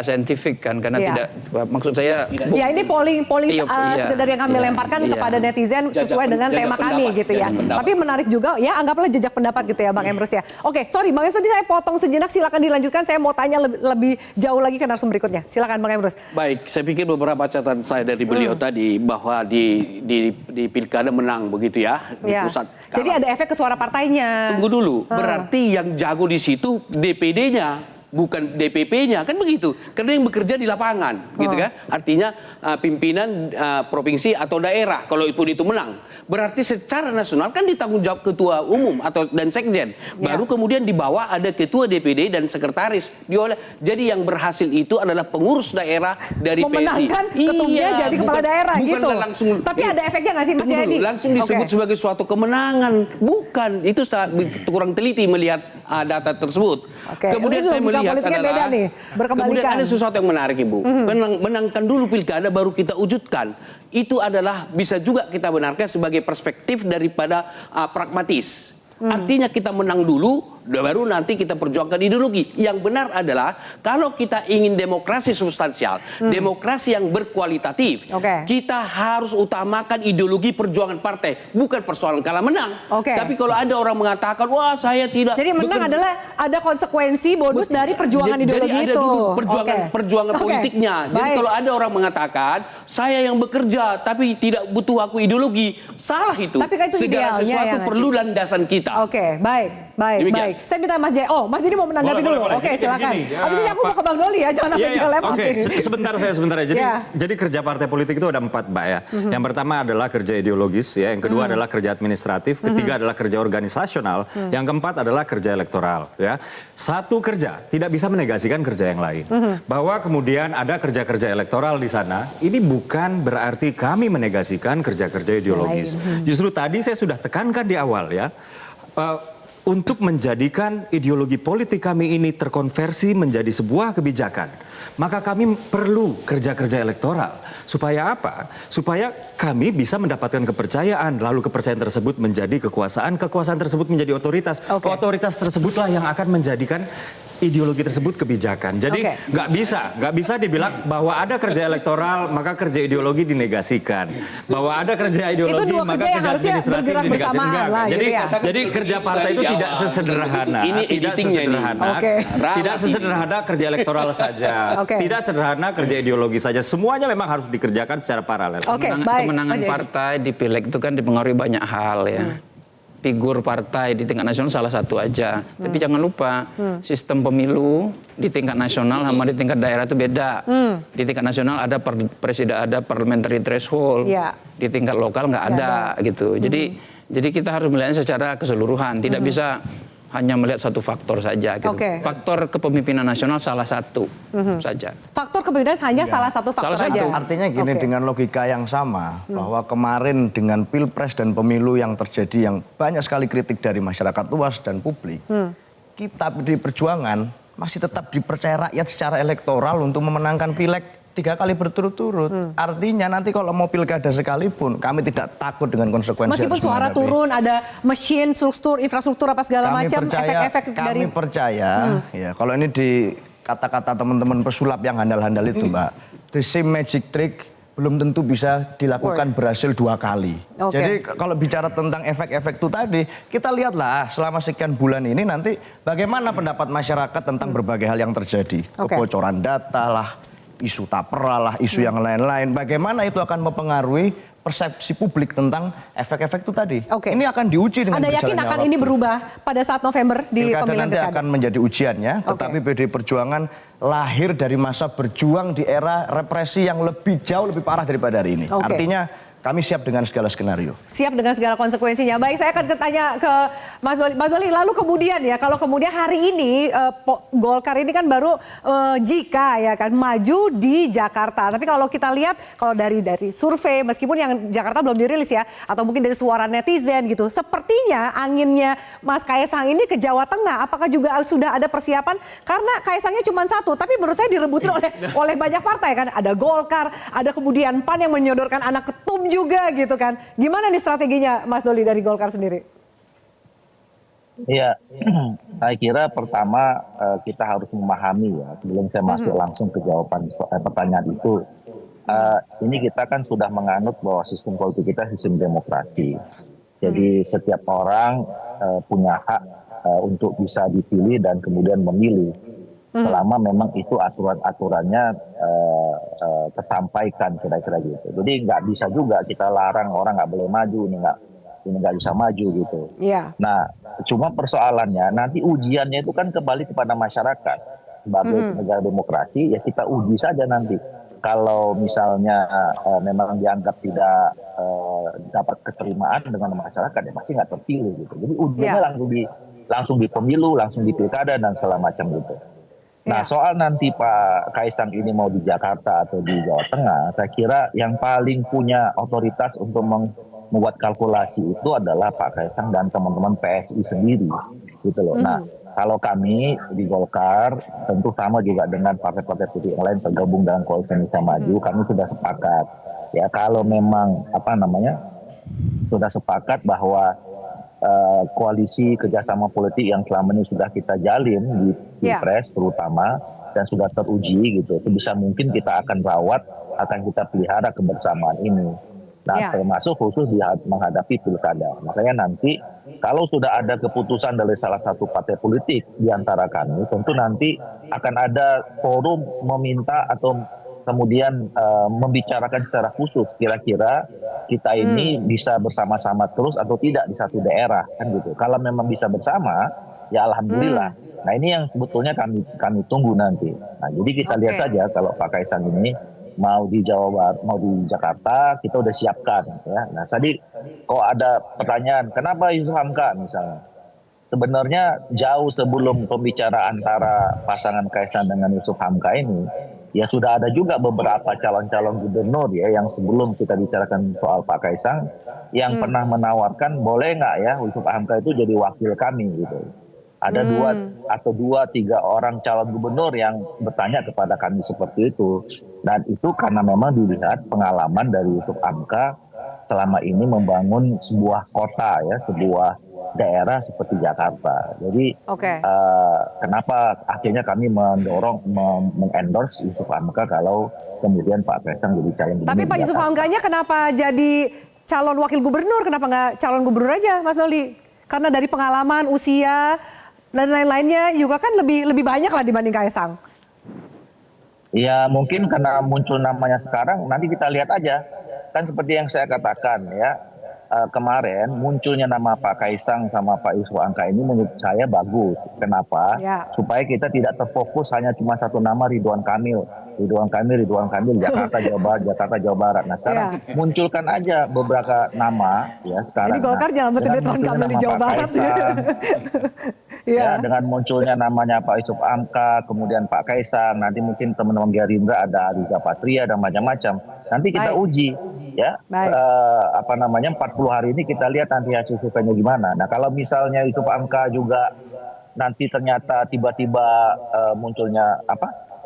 saintifik kan, karena Iya. tidak, maksud saya. Ya ini polling sekedar yang kami lemparkan kepada netizen sesuai dengan tema kami gitu ya. Tapi menarik juga ya, anggaplah jejak pendapat gitu ya Bang Emrus ya. Oke, sorry Bang Emrus, tadi saya potong sejenak, silakan dilanjutkan. Saya mau tanya lebih jauh lagi ke narasumber berikutnya. Silakan Bang Emrus. Baik, saya pikir beberapa catatan saya dari beliau tadi bahwa di pilkada menang begitu ya di Ya. pusat. Jadi ada efek ke suara partainya. Tunggu dulu, berarti yang jago di situ DPD-nya, bukan DPP-nya, kan begitu. Karena yang bekerja di lapangan, gitu kan. Artinya pimpinan provinsi atau daerah, kalau itu menang. Berarti secara nasional kan ditanggung jawab ketua umum dan sekjen. Baru kemudian di bawah ada ketua DPD dan sekretaris. Jadi yang berhasil itu adalah pengurus daerah dari PSI. Memenangkan ketumnya jadi kepala daerah gitu. Langsung, tapi ada efeknya nggak sih Mas Jayadi? Langsung disebut sebagai suatu kemenangan. Bukan, itu kurang teliti melihat data tersebut. Kemudian saya melihat politiknya beda nih, berkebalikan. Kemudian ada sesuatu yang menarik Ibu. Menangkan dulu pilkada baru kita wujudkan. Itu adalah bisa juga kita benarkan sebagai perspektif daripada pragmatis. Artinya kita menang dulu, baru nanti kita perjuangkan ideologi. Yang benar adalah kalau kita ingin demokrasi substansial, demokrasi yang berkualitatif, kita harus utamakan ideologi perjuangan partai, bukan persoalan kalah menang. Tapi kalau ada orang mengatakan, wah saya tidak. Jadi menang adalah ada konsekuensi bonus dari perjuangan ideologi jadi ada itu. Dulu perjuangan politiknya. Jadi kalau ada orang mengatakan, saya yang bekerja tapi tidak butuh aku ideologi, salah itu. Tapi kan itu segala sesuatu perlu landasan kita. Oke, baik. Saya minta Mas Jaya. Oh, Mas Didi mau menanggapi dulu. Oke, silakan. Habis ini aku mau ke Bang Doli ya, jangan sampai dilempar. Oke, sebentar ya. Jadi kerja partai politik itu ada 4 Mbak ya. Yang pertama adalah kerja ideologis ya, yang kedua adalah kerja administratif, ketiga adalah kerja organisasional, yang keempat adalah kerja elektoral ya. Satu kerja tidak bisa menegasikan kerja yang lain. Bahwa kemudian ada kerja-kerja elektoral di sana, ini bukan berarti kami menegasikan kerja-kerja ideologis. Justru tadi saya sudah tekankan di awal ya. Untuk menjadikan ideologi politik kami ini terkonversi menjadi sebuah kebijakan, maka kami perlu kerja-kerja elektoral. Supaya apa? Supaya kami bisa mendapatkan kepercayaan, lalu kepercayaan tersebut menjadi kekuasaan, kekuasaan tersebut menjadi otoritas. Otoritas tersebutlah yang akan menjadikan ideologi tersebut kebijakan. Jadi nggak bisa dibilang bahwa ada kerja elektoral maka kerja ideologi dinegasikan. Bahwa ada kerja ideologi maka kerja administratif dinegasikan. Jadi kerja partai itu tidak sesederhana. Tidak sesederhana kerja elektoral saja. Tidak sederhana kerja ideologi saja. Semuanya memang harus dikerjakan secara paralel. Kemenangan partai di pileg itu kan dipengaruhi banyak hal ya. Figur partai di tingkat nasional salah satu aja. Tapi jangan lupa sistem pemilu di tingkat nasional sama di tingkat daerah itu beda. Di tingkat nasional ada parliamentary threshold. Di tingkat lokal nggak ada gitu. Jadi kita harus melihatnya secara keseluruhan. Tidak bisa hanya melihat satu faktor saja gitu. Faktor kepemimpinan nasional salah satu saja. Faktor kepemimpinan hanya salah satu faktor saja. Artinya gini, dengan logika yang sama, bahwa kemarin dengan Pilpres dan pemilu yang terjadi yang banyak sekali kritik dari masyarakat luas dan publik, kita di Perjuangan masih tetap dipercaya rakyat secara elektoral untuk memenangkan pileg 3 kali berturut-turut. Artinya nanti kalau mau pilkada sekalipun, kami tidak takut dengan konsekuensi. Meskipun harus suara menghadapi. turun, ada mesin, struktur, infrastruktur apa segala Kami macam, percaya, efek-efek dari... kami percaya, ya kalau ini di kata-kata teman-teman pesulap yang handal-handal itu, Mbak, the same magic trick belum tentu bisa dilakukan berhasil 2 kali. Oke. Jadi kalau bicara tentang efek-efek itu tadi, kita lihatlah selama sekian bulan ini nanti bagaimana pendapat masyarakat tentang berbagai hal yang terjadi. Oke. Kebocoran data lah, isu tapera lah, isu yang lain-lain. Bagaimana itu akan mempengaruhi persepsi publik tentang efek-efek itu tadi. Oke. Ini akan diuji dengan Anda yakin berjalannya akan waktu. ini berubah pada saat November di Pilkada pemilihan nanti pilkada? akan menjadi ujiannya, tetapi PDI Perjuangan lahir dari masa berjuang di era represi yang lebih jauh lebih parah daripada hari ini. Oke. Artinya kami siap dengan segala skenario. Siap dengan segala konsekuensinya. Baik, saya akan tanya ke Mas Doli. Mas Doli, lalu kemudian ya, kalau kemudian hari ini Golkar ini kan baru jika ya kan maju di Jakarta. Tapi kalau kita lihat kalau dari survei, meskipun yang Jakarta belum dirilis ya, atau mungkin dari suara netizen gitu, sepertinya anginnya Mas Kaisang ini ke Jawa Tengah. Apakah juga sudah ada persiapan? Karena Kaisangnya cuma 1, tapi menurut saya direbutin oleh banyak partai kan. Ada Golkar, ada kemudian PAN yang menyodorkan anak ketum juga gitu kan. Gimana nih strateginya Mas Doli dari Golkar sendiri? Iya, saya kira pertama kita harus memahami ya, sebelum saya masuk langsung ke jawaban pertanyaan itu. Ini kita kan sudah menganut bahwa sistem politik kita sistem demokrasi. Jadi setiap orang punya hak untuk bisa dipilih dan kemudian memilih. Selama memang itu aturan-aturannya tersampaikan kira-kira gitu. Jadi nggak bisa juga kita larang orang nggak boleh maju, ini nggak bisa maju gitu. Iya. Nah, cuma persoalannya nanti ujiannya itu kan kembali kepada masyarakat. Sebagai negara demokrasi ya kita uji saja nanti. Kalau misalnya memang dianggap tidak dapat keterimaan dengan masyarakat ya pasti nggak terpilih gitu. Jadi ujiannya langsung di pemilu, langsung di pilkada dan segala macam gitu. Nah, soal nanti Pak Kaisang ini mau di Jakarta atau di Jawa Tengah, saya kira yang paling punya otoritas untuk membuat kalkulasi itu adalah Pak Kaisang dan teman-teman PSI sendiri, gitu loh. Nah, kalau kami di Golkar, tentu sama juga dengan partai-partai politik yang lain tergabung dalam Koalisi Indonesia Maju, kami sudah sepakat. Ya, kalau memang sudah sepakat bahwa koalisi kerjasama politik yang selama ini sudah kita jalin di Pilpres terutama dan sudah teruji gitu, sebisa mungkin kita akan rawat, akan kita pelihara kebersamaan ini. Nah, termasuk khusus menghadapi pilkada. Makanya nanti kalau sudah ada keputusan dari salah satu partai politik di antara kami, tentu nanti akan ada forum meminta atau kemudian membicarakan secara khusus kira-kira kita ini bisa bersama-sama terus atau tidak di satu daerah kan gitu. Kalau memang bisa bersama ya alhamdulillah. Nah, ini yang sebetulnya kami tunggu nanti. Nah, jadi kita lihat saja kalau Pak Kaisang ini mau di Jawa Barat, mau di Jakarta, kita udah siapkan ya. Nah, tadi kok ada pertanyaan kenapa Yusuf Hamka misalnya. Sebenarnya jauh sebelum pembicaraan antara pasangan Kaisang dengan Yusuf Hamka ini, ya sudah ada juga beberapa calon-calon gubernur ya yang sebelum kita bicarakan soal Pak Kaisang yang pernah menawarkan boleh nggak ya Yusuf Hamka itu jadi wakil kami gitu. Ada 2-3 orang calon gubernur yang bertanya kepada kami seperti itu. Dan itu karena memang dilihat pengalaman dari Yusuf Hamka selama ini membangun sebuah kota ya, sebuah daerah seperti Jakarta. Jadi kenapa akhirnya kami mendorong mengendorse Yusuf Hamka kalau kemudian Pak Kaisang jadi calon gubernur. Tapi Pak Yusuf Hamkanya kenapa jadi calon wakil gubernur? Kenapa nggak calon gubernur aja, Mas Doli? Karena dari pengalaman, usia dan lain-lainnya juga kan lebih banyak lah dibanding Kaisang. Ya mungkin karena muncul namanya sekarang, nanti kita lihat aja. Kan seperti yang saya katakan ya, kemarin munculnya nama Pak Kaisang sama Pak Yusuf Hamka ini menurut saya bagus. Kenapa? Supaya kita tidak terfokus hanya cuma satu nama Ridwan Kamil, Jakarta Jawa Barat. Nah sekarang munculkan aja beberapa nama ya sekarang. Jadi Golkar jangan betul Ridwan Kamil di Jawa Barat. Ya, dengan munculnya namanya Pak Yusuf Hamka, kemudian Pak Kaisang, nanti mungkin teman-teman Gerindra ada Riza Patria dan macam-macam. Nanti kita uji ya 40 hari ini kita lihat nanti hasil surveinya gimana. Nah kalau misalnya Yusuf Hamka juga nanti ternyata tiba-tiba munculnya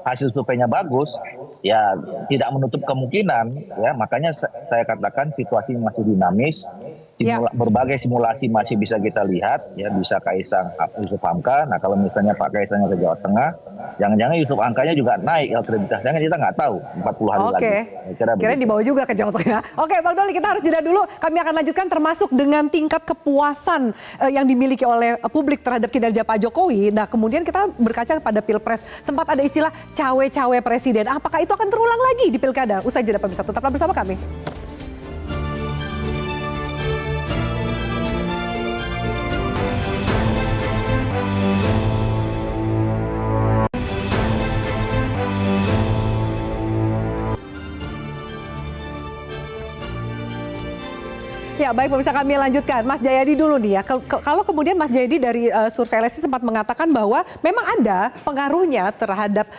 hasil surveinya bagus, ya tidak menutup kemungkinan, ya makanya saya katakan situasi masih dinamis, berbagai simulasi masih bisa kita lihat, ya bisa Kaisang Yusuf Hamka. Nah kalau misalnya Pak Kaisangnya ke Jawa Tengah, jangan-jangan Yusuf Hamkanya juga naik elektabilitasnya, kita nggak tahu 40 hari lagi. Kira dibawa juga ke Jawa Tengah. Oke, Bang Doli, kita harus jeda dulu. Kami akan lanjutkan termasuk dengan tingkat kepuasan yang dimiliki oleh publik terhadap kinerja Pak Jokowi. Nah kemudian kita berkaca pada Pilpres, sempat ada istilah cawe-cawe presiden. Apakah itu akan terulang lagi di Pilkada? Usai jeda pemirsa, tetaplah bersama kami. Ya baik pemirsa, kami lanjutkan. Mas Jayadi dulu nih ya. Kalau kemudian Mas Jayadi dari survei LSI sempat mengatakan bahwa memang ada pengaruhnya terhadap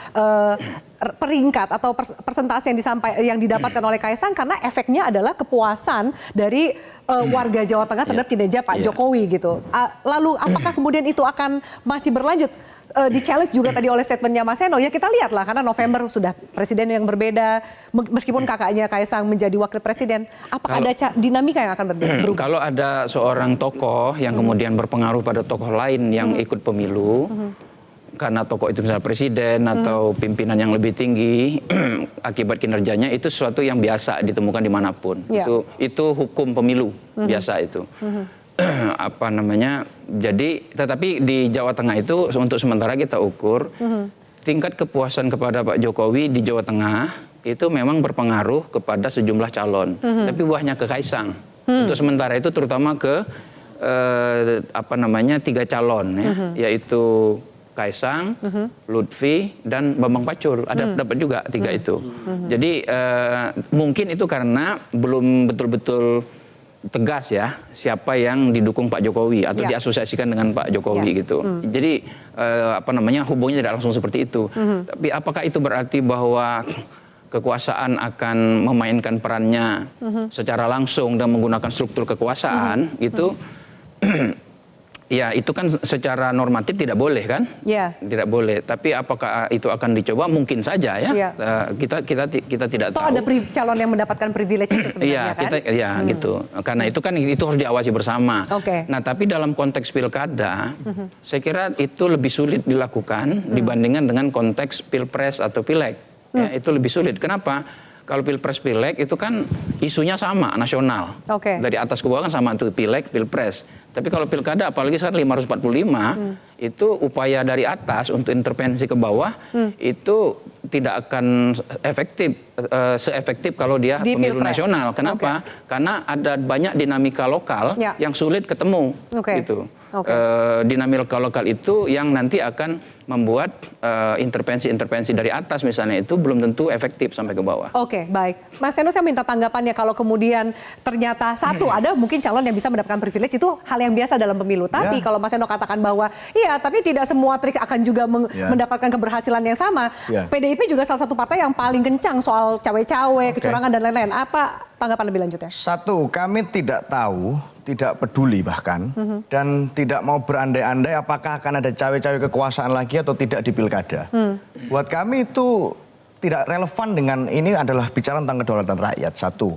peringkat atau persentase yang didapatkan oleh Kaisang karena efeknya adalah kepuasan dari warga Jawa Tengah terhadap kinerja Pak Jokowi gitu. Lalu apakah kemudian itu akan masih berlanjut? Di-challenge juga tadi oleh statementnya Mas Seno, ya kita lihatlah karena November sudah presiden yang berbeda, meskipun kakaknya Kaisang menjadi wakil presiden, apakah ada dinamika yang akan berubah? Kalau ada seorang tokoh yang kemudian berpengaruh pada tokoh lain yang ikut pemilu, karena tokoh itu misalnya presiden atau pimpinan yang lebih tinggi, akibat kinerjanya itu sesuatu yang biasa ditemukan dimanapun. Itu hukum pemilu biasa itu. Apa namanya, jadi tetapi di Jawa Tengah itu untuk sementara kita ukur tingkat kepuasan kepada Pak Jokowi di Jawa Tengah itu memang berpengaruh kepada sejumlah calon, tapi buahnya ke Kaisang. Untuk sementara itu terutama ke apa namanya 3 calon ya, yaitu Kaisang, Lutfi, dan Bambang Pacul. Ada dapat juga 3 itu. Jadi mungkin itu karena belum betul-betul tegas ya siapa yang didukung Pak Jokowi atau diasosiasikan dengan Pak Jokowi gitu. Jadi apa namanya hubungannya tidak langsung seperti itu. Tapi apakah itu berarti bahwa kekuasaan akan memainkan perannya secara langsung dan menggunakan struktur kekuasaan gitu? Ya itu kan secara normatif tidak boleh kan? Tidak boleh. Tapi apakah itu akan dicoba? Mungkin saja ya. Kita tidak tahu. Ada calon yang mendapatkan privilege itu sebenarnya kan? Gitu. Karena itu kan itu harus diawasi bersama. Nah tapi dalam konteks pilkada, saya kira itu lebih sulit dilakukan dibandingkan dengan konteks pilpres atau pileg. Ya, itu lebih sulit. Kenapa? Kalau pilpres pileg itu kan isunya sama nasional. Dari atas ke bawah kan sama itu pileg, pilpres. Tapi kalau pilkada apalagi sekarang 545 itu upaya dari atas untuk intervensi ke bawah itu tidak akan seefektif kalau dia di pemilu pilpres nasional. Kenapa? Karena ada banyak dinamika lokal yang sulit ketemu gitu. Dinamika lokal itu yang nanti akan membuat intervensi-intervensi dari atas misalnya itu belum tentu efektif sampai ke bawah. Baik. Mas Seno, saya minta tanggapannya kalau kemudian ternyata ada mungkin calon yang bisa mendapatkan privilege, itu hal yang biasa dalam pemilu. Tapi kalau Mas Seno katakan bahwa tapi tidak semua trik akan juga mendapatkan keberhasilan yang sama. PDIP juga salah satu partai yang paling kencang soal cawe-cawe, kecurangan dan lain-lain. Apa tanggapan lebih lanjutnya? Satu, kami tidak tahu, tidak peduli bahkan, dan tidak mau berandai-andai apakah akan ada cawe-cawe kekuasaan lagi atau tidak di pilkada. Buat kami itu tidak relevan dengan ini adalah bicara tentang kedaulatan rakyat, satu.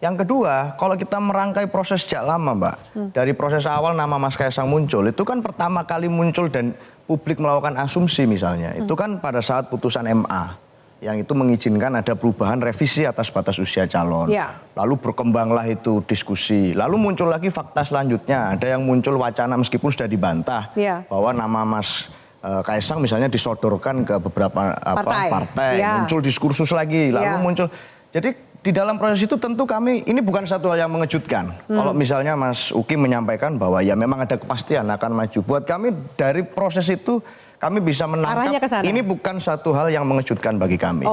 Yang kedua, kalau kita merangkai proses sejak lama Mbak, dari proses awal nama Mas Kaisang muncul, itu kan pertama kali muncul dan publik melakukan asumsi misalnya, itu kan pada saat putusan MA. Yang itu mengizinkan ada perubahan revisi atas batas usia calon. Lalu berkembanglah itu diskusi. Lalu muncul lagi fakta selanjutnya. Ada yang muncul wacana meskipun sudah dibantah. Bahwa nama Mas Kaisang misalnya disodorkan ke beberapa partai. Muncul diskursus lagi. Lalu muncul. Jadi di dalam proses itu tentu kami, ini bukan satu hal yang mengejutkan. Kalau misalnya Mas Uki menyampaikan bahwa ya memang ada kepastian akan maju. Buat kami dari proses itu kami bisa menangkap ini bukan satu hal yang mengejutkan bagi kami.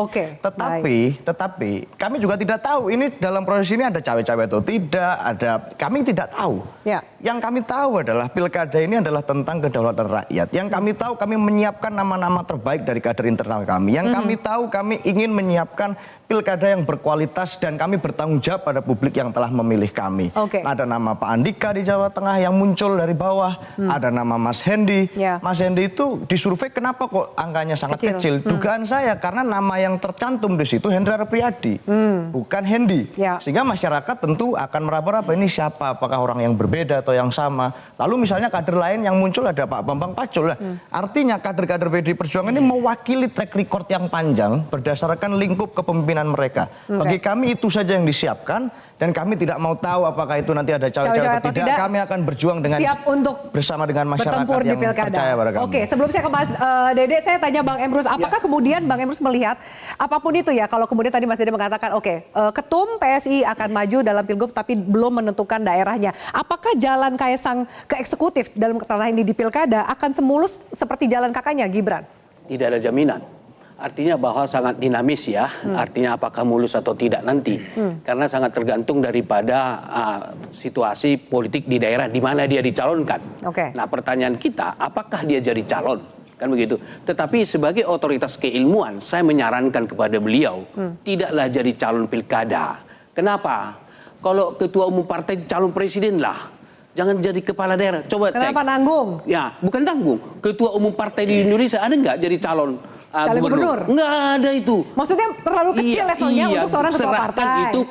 Tetapi kami juga tidak tahu ini dalam proses ini ada cawe-cawe atau tidak, kami tidak tahu. Yang kami tahu adalah pilkada ini adalah tentang kedaulatan rakyat. Yang kami tahu kami menyiapkan nama-nama terbaik dari kader internal kami. Yang kami tahu kami ingin menyiapkan pilkada yang berkualitas dan kami bertanggung jawab pada publik yang telah memilih kami. Oke. Ada nama Pak Andika di Jawa Tengah yang muncul dari bawah. Ada nama Mas Hendi. Ya. Mas Hendi itu disurvei kenapa kok angkanya sangat kecil? Dugaan saya karena nama yang tercantum di situ Hendra Priyadi, bukan Hendi. Ya. Sehingga masyarakat tentu akan meraba-raba ini siapa? Apakah orang yang berbeda atau yang sama? Lalu misalnya kader lain yang muncul ada Pak Bambang Pacul. Artinya kader-kader PDI Perjuangan ini mewakili track record yang panjang berdasarkan lingkup kepemimpinan mereka. Bagi kami itu saja yang disiapkan dan kami tidak mau tahu apakah itu nanti ada cawe-cawe atau tidak. Kami akan berjuang dengan siap untuk bersama dengan masyarakat bertempur di yang pilkada. percaya pada kami. Oke, sebelum saya ke Mas Dede, saya tanya Bang Emrus, apakah kemudian Bang Emrus melihat apapun itu ya, kalau kemudian tadi Mas Dede mengatakan, oke, ketum PSI akan maju dalam pilgub tapi belum menentukan daerahnya. Apakah jalan Kaesang ke eksekutif dalam ranah ini di pilkada akan semulus seperti jalan kakaknya Gibran? Tidak ada jaminan. Artinya bahwa sangat dinamis ya, artinya apakah mulus atau tidak nanti. Karena sangat tergantung daripada situasi politik di daerah di mana dia dicalonkan. Oke. Nah pertanyaan kita, apakah dia jadi calon? Kan begitu. Tetapi sebagai otoritas keilmuan, saya menyarankan kepada beliau, tidaklah jadi calon pilkada. Kenapa? Kalau ketua umum partai calon presiden lah. Jangan jadi kepala daerah. Coba cek. Kenapa nanggung? Ya, bukan tanggung. Ketua umum partai di Indonesia ada nggak jadi calon gubernur? Nggak ada itu. Maksudnya terlalu kecil levelnya untuk seorang ketua serahkan partai. itu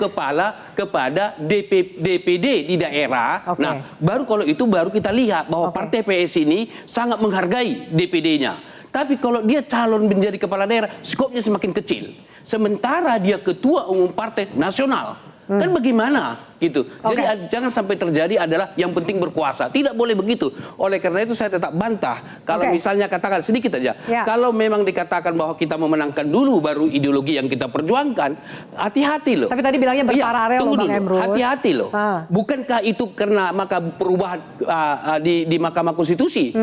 kepada DPD di daerah. Oke. Nah, baru kalau itu baru kita lihat bahwa partai PS ini sangat menghargai DPD-nya. Tapi kalau dia calon menjadi kepala daerah, skopnya semakin kecil. Sementara dia ketua umum partai nasional. Kan bagaimana gitu. Jadi jangan sampai terjadi adalah yang penting berkuasa. Tidak boleh begitu. Oleh karena itu saya tetap bantah. Kalau misalnya katakan sedikit aja. Ya. Kalau memang dikatakan bahwa kita memenangkan dulu baru ideologi yang kita perjuangkan, hati-hati loh. Tapi tadi bilangnya berparalel loh Bang Emrus. Hati-hati loh. Bukankah itu karena maka perubahan di Mahkamah Konstitusi,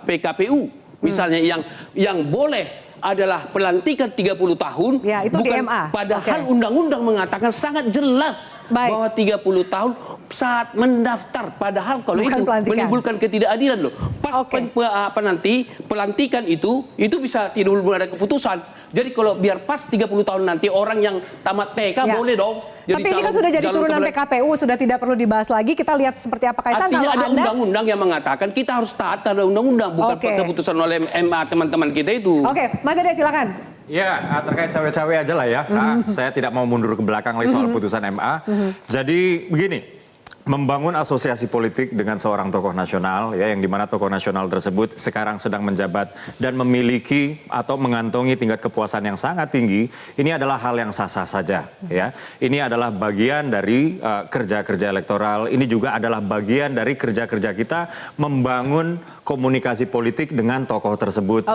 PKPU misalnya yang boleh adalah pelantikan 30 tahun. Ya, itu bukan, di MA. Padahal undang-undang mengatakan sangat jelas bahwa 30 tahun saat mendaftar. Padahal kalau bukan itu pelantikan. menimbulkan ketidakadilan loh. Pas nanti pelantikan itu bisa tidak ada keputusan. Jadi kalau biar pas 30 tahun nanti orang yang tamat TK boleh dong. Jadi tapi ini kan sudah jadi turunan PKPU, sudah tidak perlu dibahas lagi. Kita lihat seperti apa Kaesang. Artinya ada undang-undang yang mengatakan kita harus taat pada undang-undang, bukan keputusan oleh MA teman-teman kita itu. Oke, Mas Dede silakan. Ya, terkait cawe-cawe aja lah ya. Saya tidak mau mundur ke belakang lagi soal putusan MA. Jadi begini. Membangun asosiasi politik dengan seorang tokoh nasional, ya, yang dimana tokoh nasional tersebut sekarang sedang menjabat dan memiliki atau mengantongi tingkat kepuasan yang sangat tinggi, ini adalah hal yang sah-sah saja, ya. Ini adalah bagian dari kerja-kerja elektoral. Ini juga adalah bagian dari kerja-kerja kita membangun komunikasi politik dengan tokoh tersebut,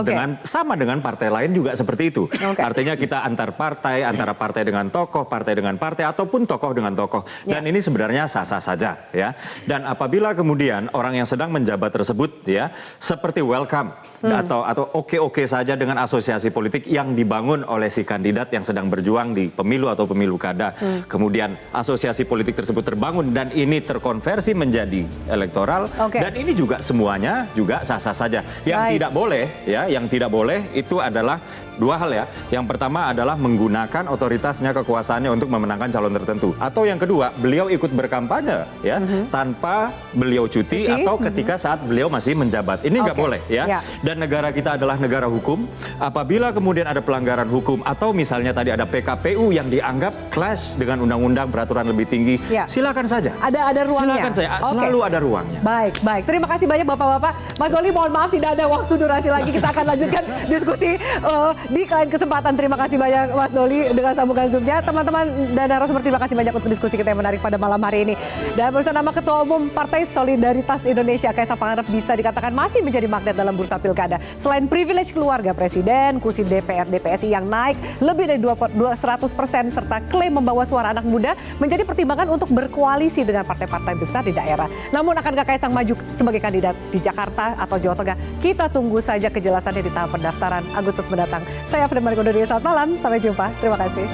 sama dengan partai lain juga seperti itu. Artinya kita antar partai, antara partai dengan tokoh, partai dengan partai, ataupun tokoh dengan tokoh. Dan ini sebenarnya sah-sah saja. Ya, dan apabila kemudian orang yang sedang menjabat tersebut ya seperti welcome atau oke-oke saja dengan asosiasi politik yang dibangun oleh si kandidat yang sedang berjuang di pemilu atau pemilu kada, kemudian asosiasi politik tersebut terbangun dan ini terkonversi menjadi elektoral, dan ini juga semuanya juga sah-sah saja. Yang tidak boleh ya, yang tidak boleh itu adalah dua hal ya. Yang pertama adalah menggunakan otoritasnya, kekuasaannya untuk memenangkan calon tertentu. Atau yang kedua, beliau ikut berkampanye ya tanpa beliau cuti atau ketika saat beliau masih menjabat. Ini nggak boleh ya. Dan negara kita adalah negara hukum. Apabila kemudian ada pelanggaran hukum atau misalnya tadi ada PKPU yang dianggap clash dengan undang-undang peraturan lebih tinggi, silakan saja. Ada ruangnya. Silakan saja. Selalu ada ruangnya. Baik. Terima kasih banyak Bapak-bapak. Mas Doli, mohon maaf tidak ada waktu durasi lagi. Kita akan lanjutkan diskusi di lain kesempatan. Terima kasih banyak Mas Doli dengan sambungan Zoom-nya. Teman-teman dan narasumber, terima kasih banyak untuk diskusi kita yang menarik pada malam hari ini. Dan bersama Ketua Umum Partai Solidaritas Indonesia Kaesang Pangarep bisa dikatakan masih menjadi magnet dalam bursa pilkada. Selain privilege keluarga presiden, kursi DPR DPSI yang naik lebih dari 200% serta klaim membawa suara anak muda menjadi pertimbangan untuk berkoalisi dengan partai-partai besar di daerah. Namun akankah Kaesang maju sebagai kandidat di Jakarta atau Jawa Tengah? Kita tunggu saja kejelasannya di tahap pendaftaran Agustus mendatang. Saya Frida Marikondo, selamat malam, sampai jumpa. Terima kasih.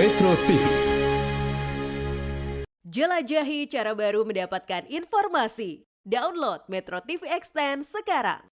Metro TV. Jelajahi cara baru mendapatkan informasi. Download Metro TV Extend sekarang.